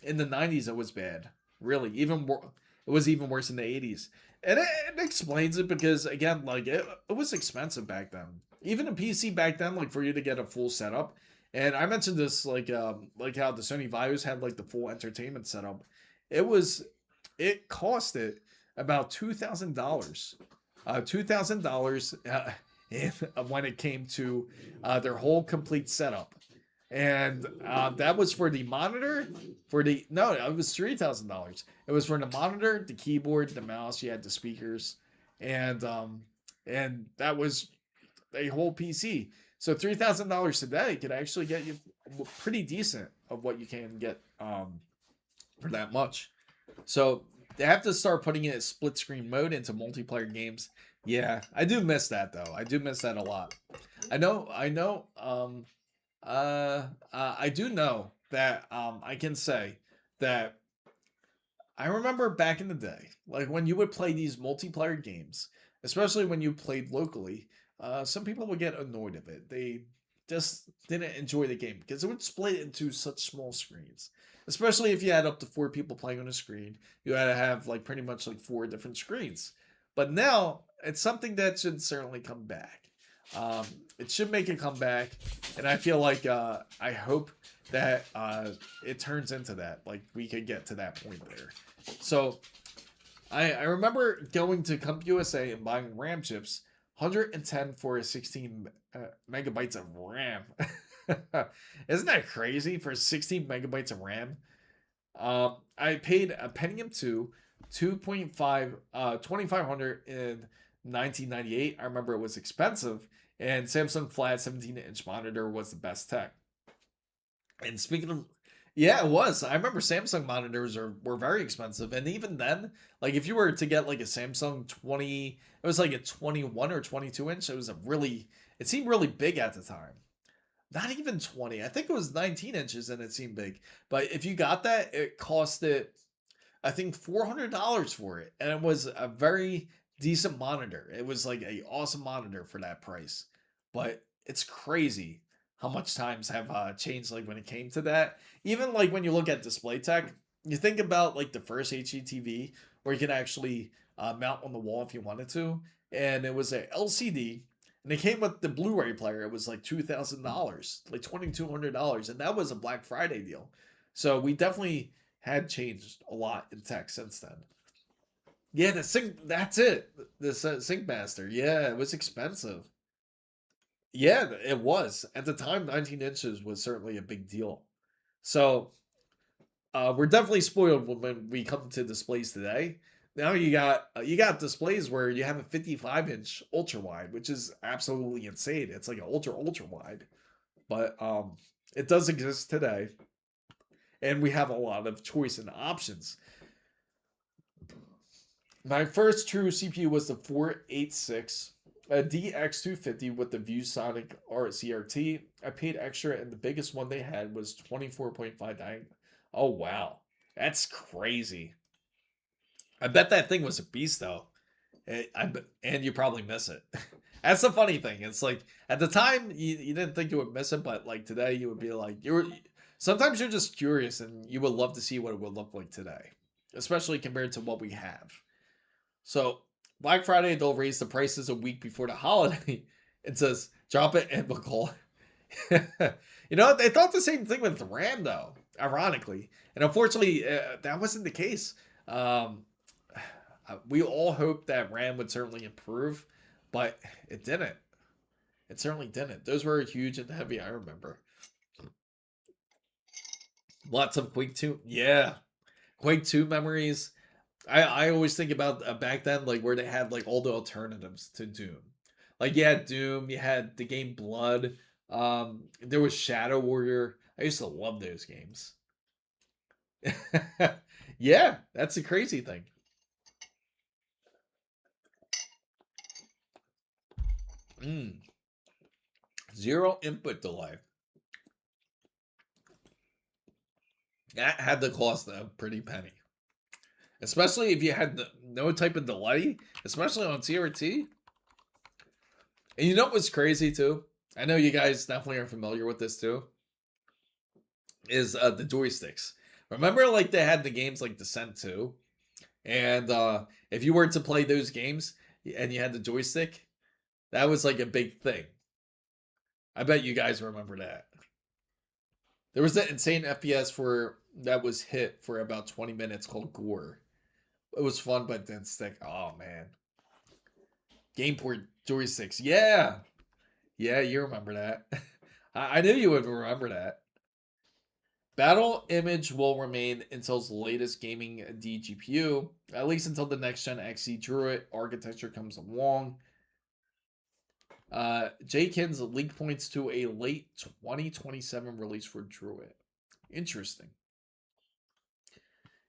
In the 90s it was bad, really. Even more, it was even worse in the 80s, and it explains it because again, like it was expensive back then. Even a PC back then, like for you to get a full setup. And I mentioned this like how the Sony Vaios had like the full entertainment setup. It costed about $2,000. $2,000 when it came to their whole complete setup. And that was for the monitor. No, it was $3,000. It was for the monitor, the keyboard, the mouse. You had the speakers, and that was a whole PC. So $3,000 today could actually get you pretty decent of what you can get for that much. So they have to start putting it in split screen mode into multiplayer games. Yeah, I do miss that though. I do miss that a lot. I know. I do know that I can say that I remember back in the day, like when you would play these multiplayer games, especially when you played locally, some people would get annoyed of it. They just didn't enjoy the game because it would split into such small screens. Especially if you had up to 4 people playing on a screen, you had to have like pretty much like 4 different screens. But now it's something that should certainly come back. It should make a comeback, and I feel like I hope that it turns into that. Like we could get to that point there. So I remember going to CompUSA and buying RAM chips, 110 for a 16 megabytes of RAM. Isn't that crazy for 16 megabytes of RAM? I paid a Pentium 2, 2.5, 2500 in 1998. I remember it was expensive, and Samsung Flat 17-inch monitor was the best tech. And speaking of, yeah, it was. I remember Samsung monitors were very expensive, and even then, like if you were to get like a Samsung 20, it was like a 21 or 22 inch. It was a really, it seemed really big at the time. Not even 20. I think it was 19 inches and it seemed big. But if you got that, it costed, I think, $400 for it. And it was a very decent monitor. It was like a awesome monitor for that price. But it's crazy how much times have changed like when it came to that. Even like when you look at display tech, you think about like the first HDTV where you can actually mount on the wall if you wanted to. And it was a LCD and it came with the Blu-ray player. It was like $2,000, like $2,200, and that was a Black Friday deal. So we definitely had changed a lot in tech since then. Yeah, the sync. That's it. The Sync Master. Yeah, it was expensive. Yeah, it was at the time. 19 inches was certainly a big deal. So we're definitely spoiled when we come to displays today. Now you got displays where you have a 55-inch ultra wide, which is absolutely insane. It's like an ultra wide, but it does exist today, and we have a lot of choice and options. My first true CPU was the 486, a DX250 with the ViewSonic CRT. I paid extra, and the biggest one they had was 24.59. Oh wow, that's crazy. I bet that thing was a beast though. And you probably miss it. That's the funny thing. It's like at the time you didn't think you would miss it, but like today you would be like you're. Sometimes you're just curious and you would love to see what it would look like today, especially compared to what we have. So Black Friday they'll raise the prices a week before the holiday. It says drop it and we'll call. You know they thought the same thing with the RAM though, ironically, and unfortunately that wasn't the case. Um, we all hoped that RAM would certainly improve, but it didn't. It certainly didn't. Those were huge and heavy, I remember. Lots of Quake 2. Yeah. Quake 2 memories. I always think about back then, like where they had like all the alternatives to Doom. Like you had Doom, you had the game Blood, there was Shadow Warrior. I used to love those games. Yeah, that's the crazy thing. Mm, zero input delay. That had to cost a pretty penny. Especially if you had no type of delay, especially on CRT. And you know what's crazy too? I know you guys definitely are familiar with this too. Is the joysticks. Remember, like they had the games like Descent 2, and if you were to play those games and you had the joystick, that was like a big thing. I bet you guys remember that. There was that insane FPS for that was hit for about 20 minutes called Gore. It was fun, but didn't stick. Oh man, GamePort joysticks. Yeah, yeah, you remember that. I knew you would remember that. Battle Image will remain Intel's latest gaming DGPU, at least until the next gen XE Druid architecture comes along. Jenkins leak points to a late 2027 release for Druid. Interesting.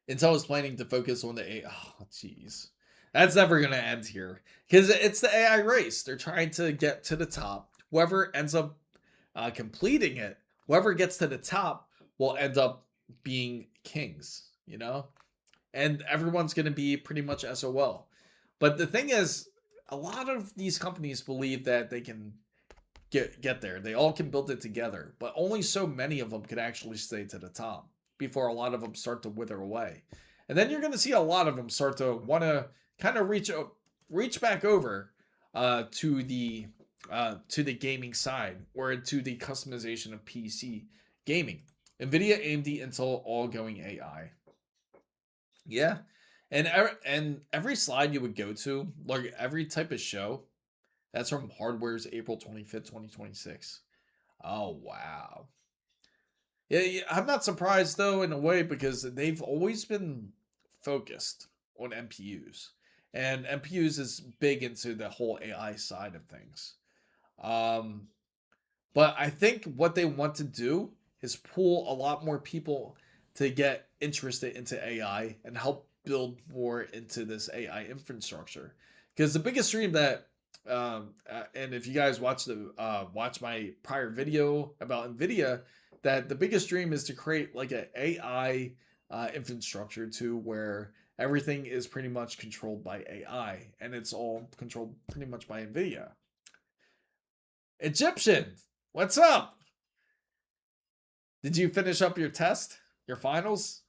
Intel is planning to focus on the AI. Oh, jeez. That's never going to end here. Because it's the AI race. They're trying to get to the top. Whoever ends up completing it, whoever gets to the top will end up being kings, you know? And everyone's going to be pretty much SOL. But the thing is, a lot of these companies believe that they can get there. They all can build it together, but only so many of them can actually stay to the top before a lot of them start to wither away. And then you're going to see a lot of them start to want to kind of reach back over to the gaming side or to the customization of PC gaming. NVIDIA, AMD, Intel, all going AI. Yeah, and every slide you would go to, like every type of show, that's from Hardware's April 25th, 2026. Oh, wow. Yeah, yeah, I'm not surprised though in a way because they've always been focused on MPUs. And MPUs is big into the whole AI side of things. Um, but I think what they want to do is pull a lot more people to get interested into AI and help build more into this AI infrastructure. Because the biggest dream that, and if you guys watch my prior video about NVIDIA, that the biggest dream is to create like an AI infrastructure to where everything is pretty much controlled by AI and it's all controlled pretty much by NVIDIA. Egyptian, what's up? Did you finish up your test? Your finals?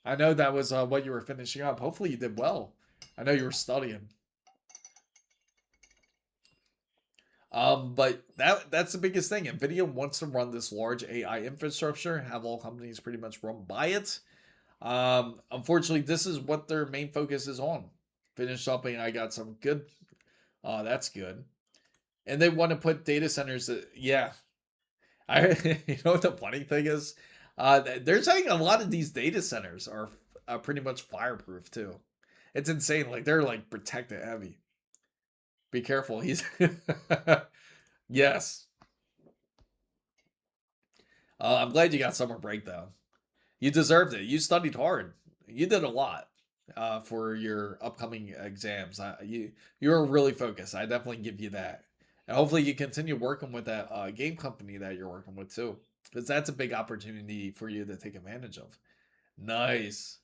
I know that was what you were finishing up. Hopefully you did well. I know you were studying. But that's the biggest thing. NVIDIA wants to run this large AI infrastructure, have all companies pretty much run by it. Unfortunately, this is what their main focus is on. Finished up and I got some good. That's good. And they want to put data centers. Yeah, you know what the funny thing is? They're saying a lot of these data centers are pretty much fireproof too. It's insane. Like they're like protected heavy. Be careful. He's yes. I'm glad you got summer break though. You deserved it. You studied hard. You did a lot for your upcoming exams. You were really focused. I definitely give you that. And hopefully you continue working with that game company that you're working with too, because that's a big opportunity for you to take advantage of. Nice.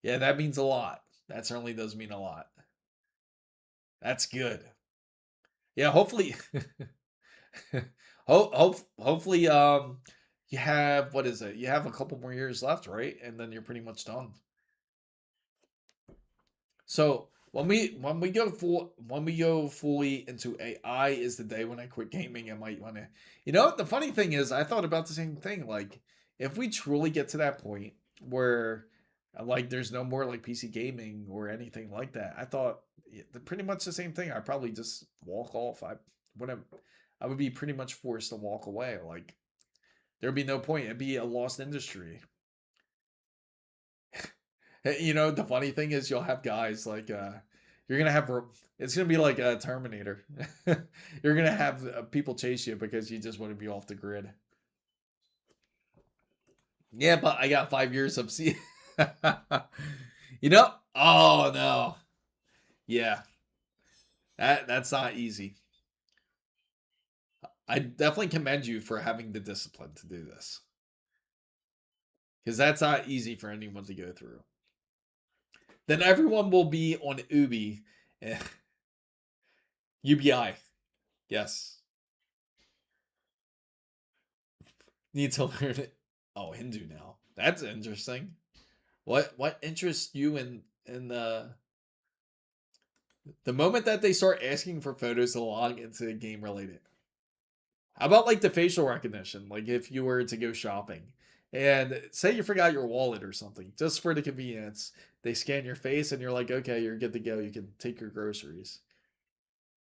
Yeah, that means a lot. That certainly does mean a lot. That's good. Yeah, hopefully hopefully you have what is it? You have a couple more years left, right? And then you're pretty much done. So when we go fully into AI is the day when I quit gaming. I might want to, the funny thing is, I thought about the same thing. Like, if we truly get to that point where, like, there's no more like PC gaming or anything like that, I thought pretty much the same thing. I'd probably just walk off. I would be pretty much forced to walk away. Like, there'd be no point. It'd be a lost industry. The funny thing is you'll have guys like you're gonna have it's gonna be like a Terminator. You're gonna have people chase you because you just want to be off the grid. Yeah, but I got 5 years of C. Oh no, yeah, that's not easy. I definitely commend you for having the discipline to do this because that's not easy for anyone to go through. Then everyone will be on Ubi, UBI. Yes. Need to learn it. Oh, Hindu now. That's interesting. What interests you in the moment that they start asking for photos to log into a game related? How about like the facial recognition? Like if you were to go shopping and say you forgot your wallet or something, just for the convenience, they scan your face and you're like, okay, you're good to go. You can take your groceries.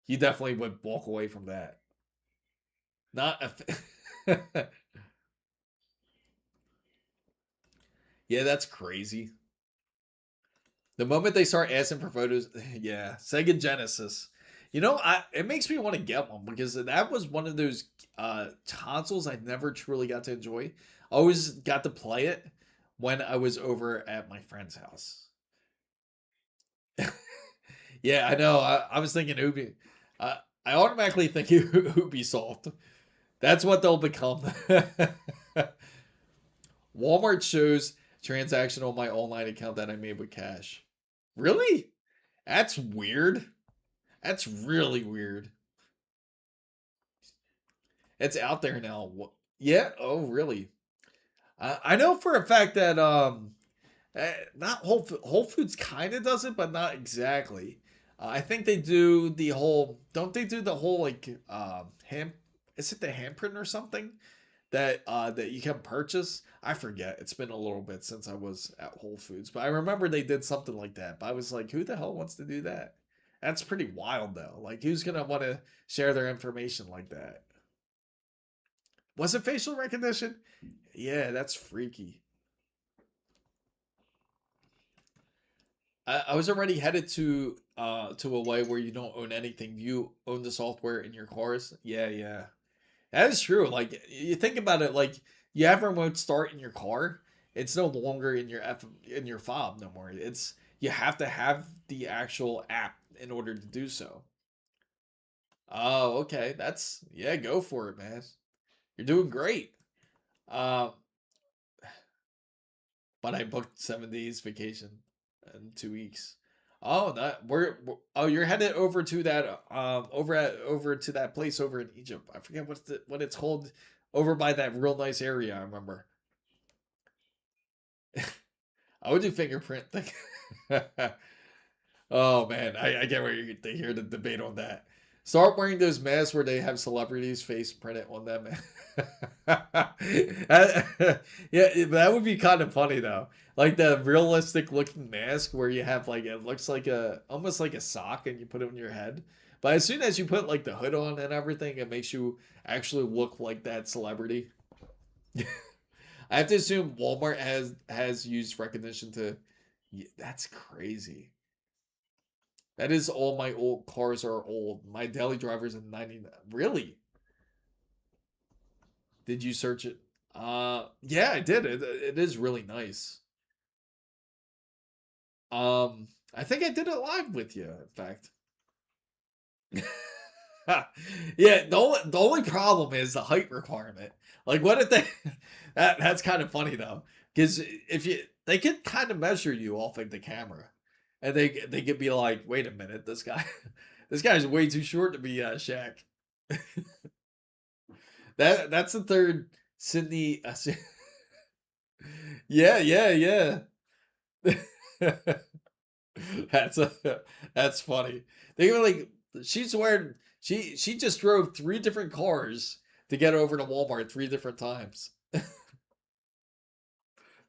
You definitely would walk away from that. Not a. Yeah, that's crazy. The moment they start asking for photos, yeah, Sega Genesis. It makes me want to get one because that was one of those consoles I never truly got to enjoy. I always got to play it when I was over at my friend's house. Yeah, I know. I was thinking Ubi. I automatically think Ubisoft. That's what they'll become. Walmart shows transaction on my online account that I made with cash. Really? That's weird. That's really weird. It's out there now. Yeah. Oh, really? I know for a fact that not Whole Foods kind of does it, but not exactly. I think they do the whole. Don't they do the whole like hand? Is it the handprint or something that you can purchase? I forget. It's been a little bit since I was at Whole Foods, but I remember they did something like that. But I was like, who the hell wants to do that? That's pretty wild though. Like, who's gonna want to share their information like that? Was it facial recognition? Yeah, that's freaky. I was already headed to a way where you don't own anything. You own the software in your cars. Yeah, yeah. That is true. Like you think about it, like you have remote start in your car. It's no longer in your in your fob no more. It's you have to have the actual app in order to do so. Oh, okay. That's yeah, go for it, man. You're doing great. Uh, but I booked 7 days vacation in 2 weeks. Oh, that oh, you're headed over to that over to that place over in Egypt. I forget what it's called over by that real nice area. I remember. I would do fingerprint thing. Oh man, I get where you're to hear the debate on that. Start wearing those masks where they have celebrities' face printed on them. Yeah, that would be kind of funny though. Like the realistic looking mask where you have like it looks like a almost like a sock and you put it on your head. But as soon as you put like the hood on and everything, it makes you actually look like that celebrity. I have to assume Walmart has used recognition to. Yeah, that's crazy. That is all my old cars are old. My daily driver's in 99. Really? Did you search it? Yeah, I did. It is really nice. I think I did it live with you, in fact. Yeah, the only problem is the height requirement. Like, what if they? That's kind of funny though, because if you they could kind of measure you off of the camera, and they could be like, wait a minute, this guy, this guy's way too short to be Shaq. That's the third Sydney. Yeah, yeah, yeah. That's a, that's funny. They were like she's wearing she just drove 3 different cars to get over to Walmart 3 different times.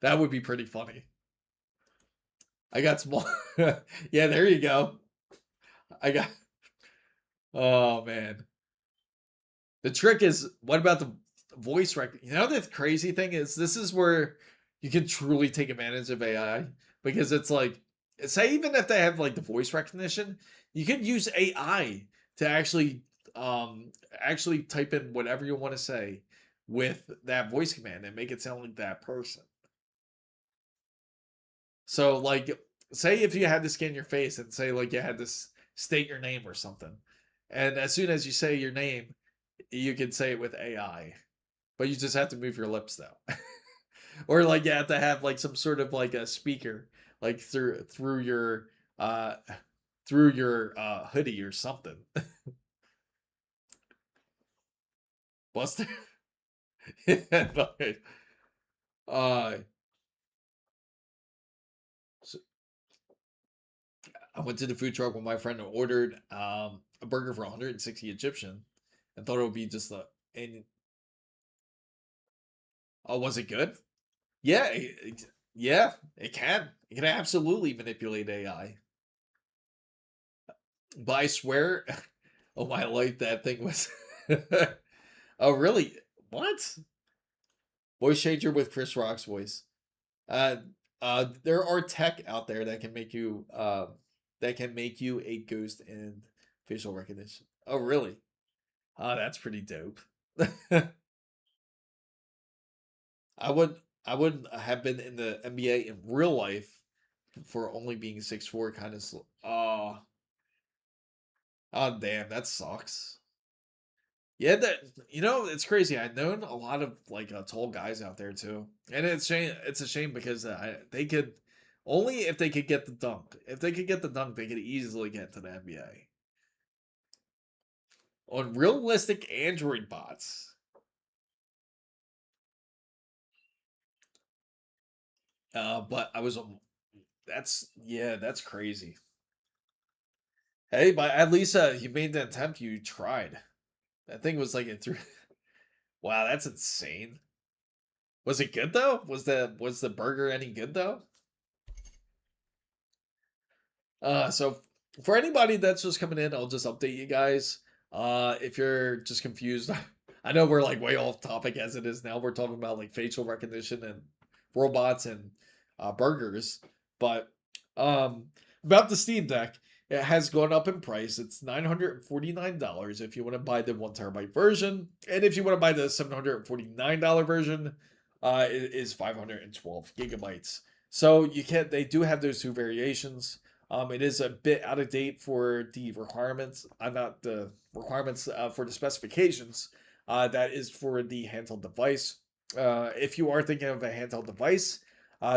That would be pretty funny. I got small. Yeah, there you go. I got. Oh man. The trick is, what about the voice rec? You know, the crazy thing is, this is where you can truly take advantage of AI because it's like, say, even if they have like the voice recognition, you can use AI to actually type in whatever you want to say with that voice command and make it sound like that person. So, like, say if you had to scan your face and say like you had to state your name or something, and as soon as you say your name, you can say it with AI, but you just have to move your lips though. Or like you have to have like some sort of like a speaker like uh through your hoodie or something. Buster. uh so I went to the food truck with my friend and ordered a burger for 160 Egyptian and thought it would be just a and oh, was it good? Yeah, yeah, it can. It can absolutely manipulate AI. But I swear, oh my life, that thing was. Oh really? What? Voice changer with Chris Rock's voice. Uh, there are tech out there that can make you a ghost in facial recognition. Oh really? Oh, that's pretty dope. I would I would have been in the NBA in real life for only being 6'4", kind of slow. Oh, oh damn, that sucks. Yeah, that it's crazy. I've known a lot of like tall guys out there too, and it's a shame because they could only if they could get the dunk. If they could get the dunk, they could easily get to the NBA on realistic Android bots. But I was that's yeah, that's crazy. Hey, but at least you made the attempt. You tried. That thing was like a three. Wow, that's insane. Was it good though? Was the burger any good though? So for anybody that's just coming in, I'll just update you guys. If you're just confused I know we're like way off topic as it is now. We're talking about like facial recognition and robots and burgers, but um, about the Steam Deck, it has gone up in price. It's $949 if you want to buy the 1 terabyte version, and if you want to buy the $749 version, it is 512 gigabytes. So you can they do have those two variations. It is a bit out of date for the requirements. Not the requirements for the specifications. That is for the handheld device. If you are thinking of a handheld device,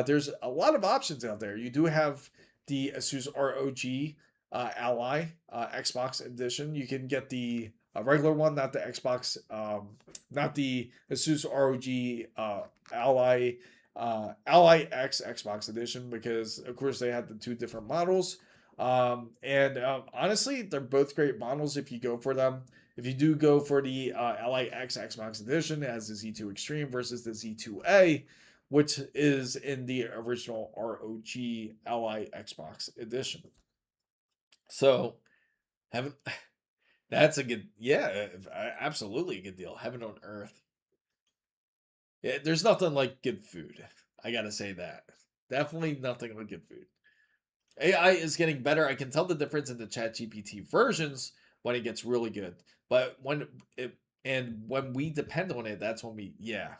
there's a lot of options out there. You do have the Asus ROG Ally Xbox Edition. You can get the regular one, not the Xbox, not the Asus ROG Ally Ally X Xbox Edition, because of course they have the two different models. And honestly, they're both great models if you go for them. If you do go for the Ally X Xbox Edition, it has the Z2 Extreme versus the Z2A, which is in the original ROG Ally Xbox Edition. So, heaven, that's a good, yeah, absolutely a good deal. Heaven on earth. Yeah, there's nothing like good food. I gotta say that. Definitely nothing like good food. AI is getting better. I can tell the difference in the ChatGPT versions when it gets really good. But when we depend on it, that's when yeah.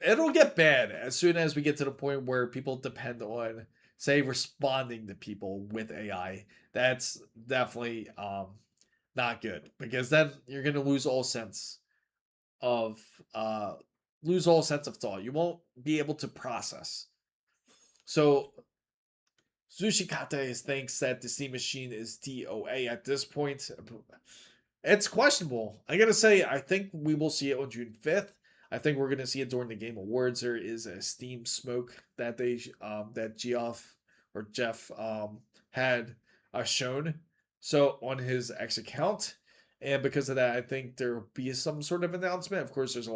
It'll get bad as soon as we get to the point where people depend on, say, responding to people with AI. That's definitely not good, because then you're gonna of uh lose all sense of thought. You won't be able to process. So Zushikate thinks that the Steam Machine is DOA at this point. It's questionable. I gotta say, I think we will see it on June 5th. I think we're gonna see it during the Game Awards. There is a Steam smoke that that Jeff had shown so on his X account, and because of that, I think there will be some sort of announcement. Of course, there's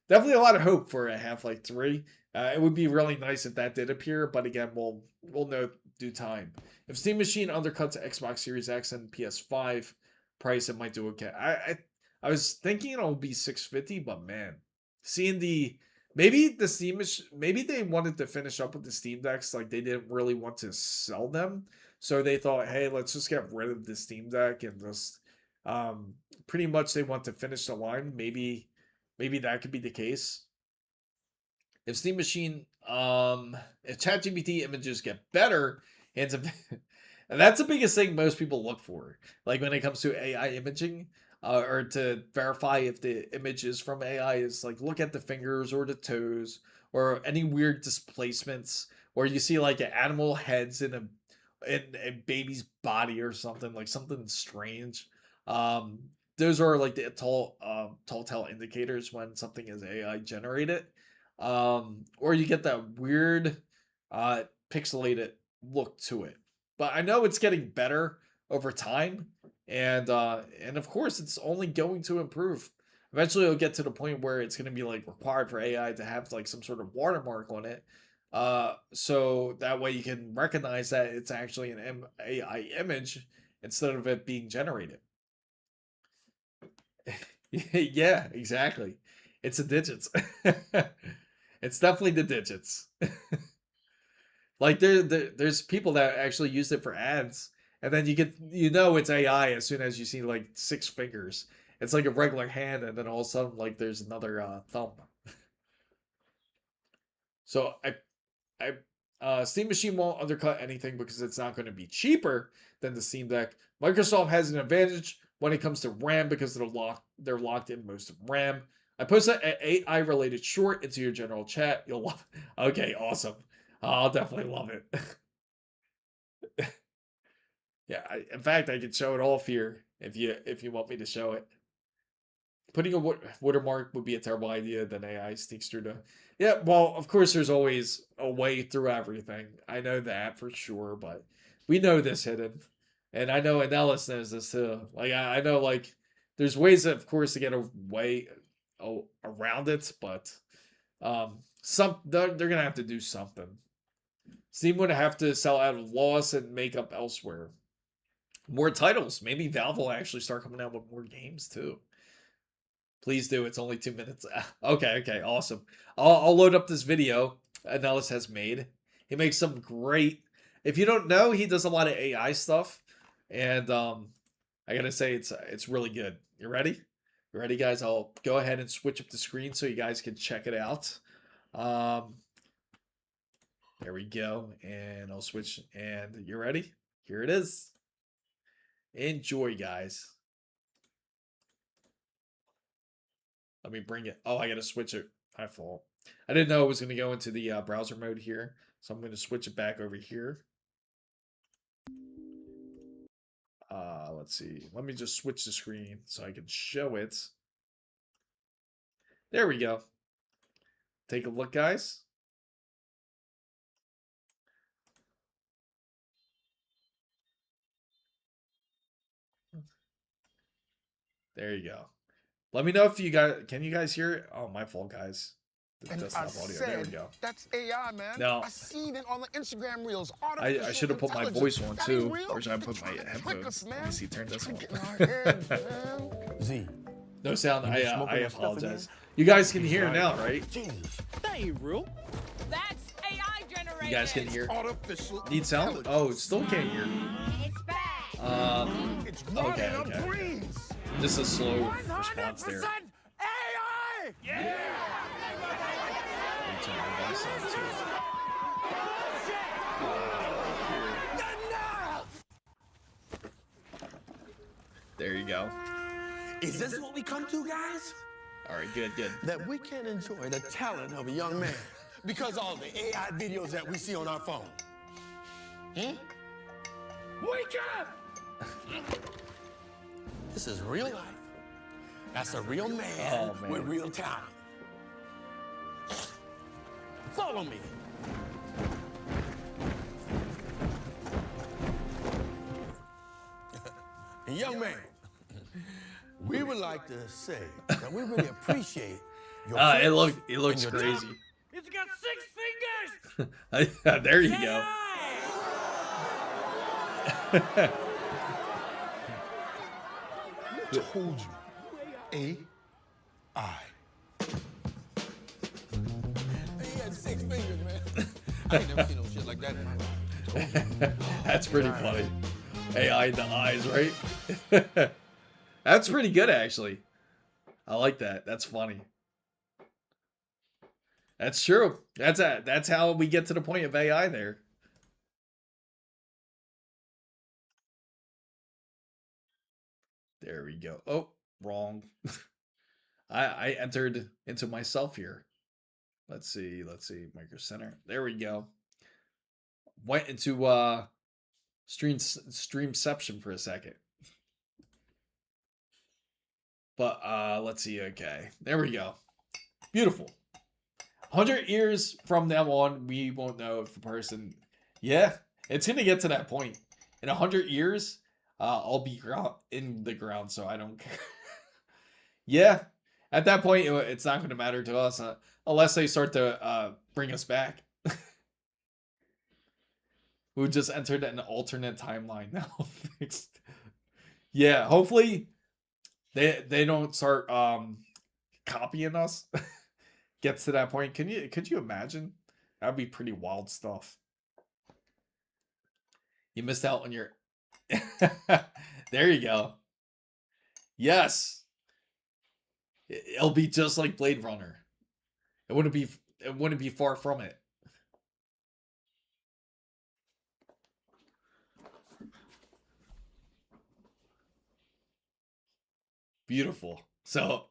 definitely a lot of hope for a Half-Life 3. It would be really nice if that did appear, but again, we'll know due time. If Steam Machine undercuts Xbox Series X and PS5 price, it might do okay. I was thinking it'll be 650, but man, seeing maybe maybe they wanted to finish up with the Steam Decks, like they didn't really want to sell them, so they thought, hey, let's just get rid of the Steam Deck and just pretty much they want to finish the line. Maybe that could be the case. If Steam Machine, if ChatGPT images get better, and that's the biggest thing most people look for. Like when it comes to AI imaging, or to verify if the image is from AI, is like look at the fingers or the toes or any weird displacements, or you see like an animal heads in a baby's body or something, like something strange. Um, those are like the tall tale indicators when something is AI generated. Or you get that weird pixelated look to it. But I know it's getting better over time, and of course it's only going to improve. Eventually it'll get to the point where it's going to be like required for AI to have like some sort of watermark on it. So that way you can recognize that it's actually an AI image instead of it being generated. Yeah, exactly. It's the digits. It's definitely the digits. Like there's people that actually use it for ads, and then it's AI as soon as you see like 6 fingers. It's like a regular hand, and then all of a sudden like there's another thumb. So Steam Machine won't undercut anything because it's not going to be cheaper than the Steam Deck. Microsoft has an advantage when it comes to RAM because they're locked in most of RAM. I posted an AI related short into your general chat. You'll love it. Okay, awesome. I'll definitely love it. Yeah, in fact, I can show it off here if you want me to show it. Putting a watermark would be a terrible idea. Then AI sneaks through the. Yeah, well, of course, there's always a way through everything. I know that for sure, but we know this hidden, and I know Anellis knows this too. Like I know, like there's ways, of course, to get a way around it, but they're gonna have to do something. Steam would have to sell out of loss and make up elsewhere. More titles. Maybe Valve will actually start coming out with more games too. Please do. It's only 2 minutes. Okay, awesome. I'll load up this video Nellis has made. He makes some great. If you don't know, he does a lot of AI stuff, and I gotta say it's really good. You ready? You ready, guys? I'll go ahead and switch up the screen so you guys can check it out. There we go, and I'll switch. And you ready? Here it is. Enjoy, guys. Let me bring it. Oh, I gotta switch it. My fault. I didn't know it was gonna go into the browser mode here, so I'm gonna switch it back over here. Let's see. Let me just switch the screen so I can show it. There we go. Take a look, guys. There you go. Let me know if you guys can you guys hear it? Oh, my fault, guys. That's not audio. There we go. That's AI, man. No. I seen it on the Instagram reels. I should have put my voice on too. Or should I put my headphones? Let me see, turn this on. Z. No sound. I apologize. You guys can hear now, right? Jesus, that ain't real. That's AI generated. You guys can hear. Artificial Need sound? Oh, still can't hear. It's back. It's Okay. Just a slow response there. AI! Yeah! Turn my voice on, too. There you go. Is this what we come to, guys? All right, good. That we can enjoy the talent of a young man because all the AI videos that we see on our phone. Wake up! This is real life. That's a real man, with real talent. Follow me. Young man, we would like to say that we really appreciate your it looks crazy. It's got 6 fingers. There you go. I told you. AI. He had 6 fingers, man. I ain't never seen no shit like that in my life. That's pretty funny. AI in the eyes, right? That's pretty good, actually. I like that. That's funny. That's true. That's how we get to the point of AI there. There we go. Oh, wrong. I entered into myself here. Let's see. Micro Center. There we go. Went into Streamception for a second. But let's see. Okay. There we go. Beautiful. 100 years from now on, we won't know if the person... Yeah, it's going to get to that point. In 100 years, I'll be in the ground, so I don't care. Yeah, at that point, it's not going to matter to us unless they start to bring us back. We just entered an alternate timeline now. Yeah, hopefully they don't start copying us. Gets to that point. Could you imagine? That would be pretty wild stuff. You missed out on your there you go. Yes. It'll be just like Blade Runner. It wouldn't be far from it. Beautiful. So,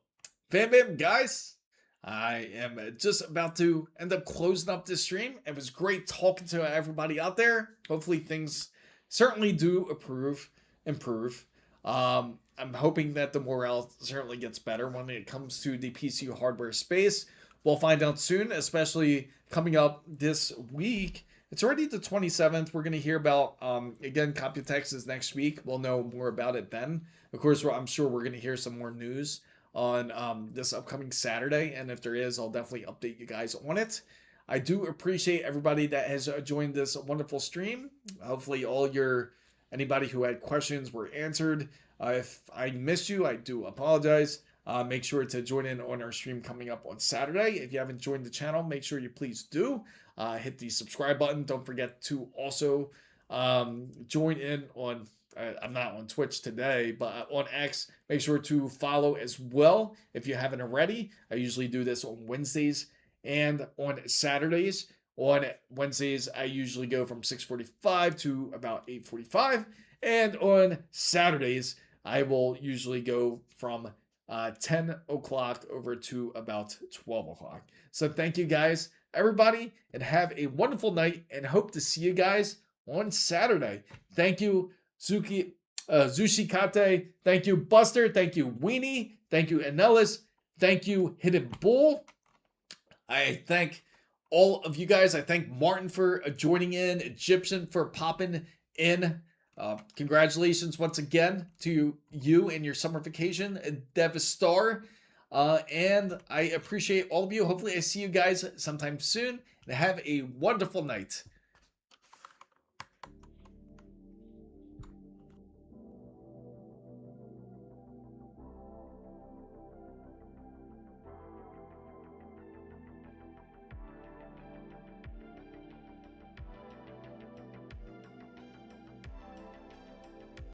bam, guys. I am just about to end up closing up this stream. It was great talking to everybody out there. Hopefully things certainly do improve. I'm hoping that the morale certainly gets better when it comes to the PC hardware space. We'll find out soon, especially coming up this week. It's already the 27th. We're going to hear about, again, Computex is next week. We'll know more about it then. Of course, I'm sure we're going to hear some more news on this upcoming Saturday. And if there is, I'll definitely update you guys on it. I do appreciate everybody that has joined this wonderful stream. Hopefully anybody who had questions were answered. If I missed you, I do apologize. Make sure to join in on our stream coming up on Saturday. If you haven't joined the channel, make sure you please do. Hit the subscribe button. Don't forget to also join in on, I'm not on Twitch today, but on X. Make sure to follow as well if you haven't already. I usually do this on Wednesdays and on Saturdays. On Wednesdays, I usually go from 6:45 to about 8:45. And on Saturdays, I will usually go from 10 o'clock over to about 12 o'clock. So thank you guys, everybody, and have a wonderful night, and hope to see you guys on Saturday. Thank you, Zushikate. Thank you, Buster. Thank you, Weenie. Thank you, Anelis. Thank you, Hidden Bull. I thank all of you guys. I thank Martin for joining in, Egyptian for popping in. Congratulations once again to you and your summer vacation, Devistar. And I appreciate all of you. Hopefully I see you guys sometime soon, and have a wonderful night.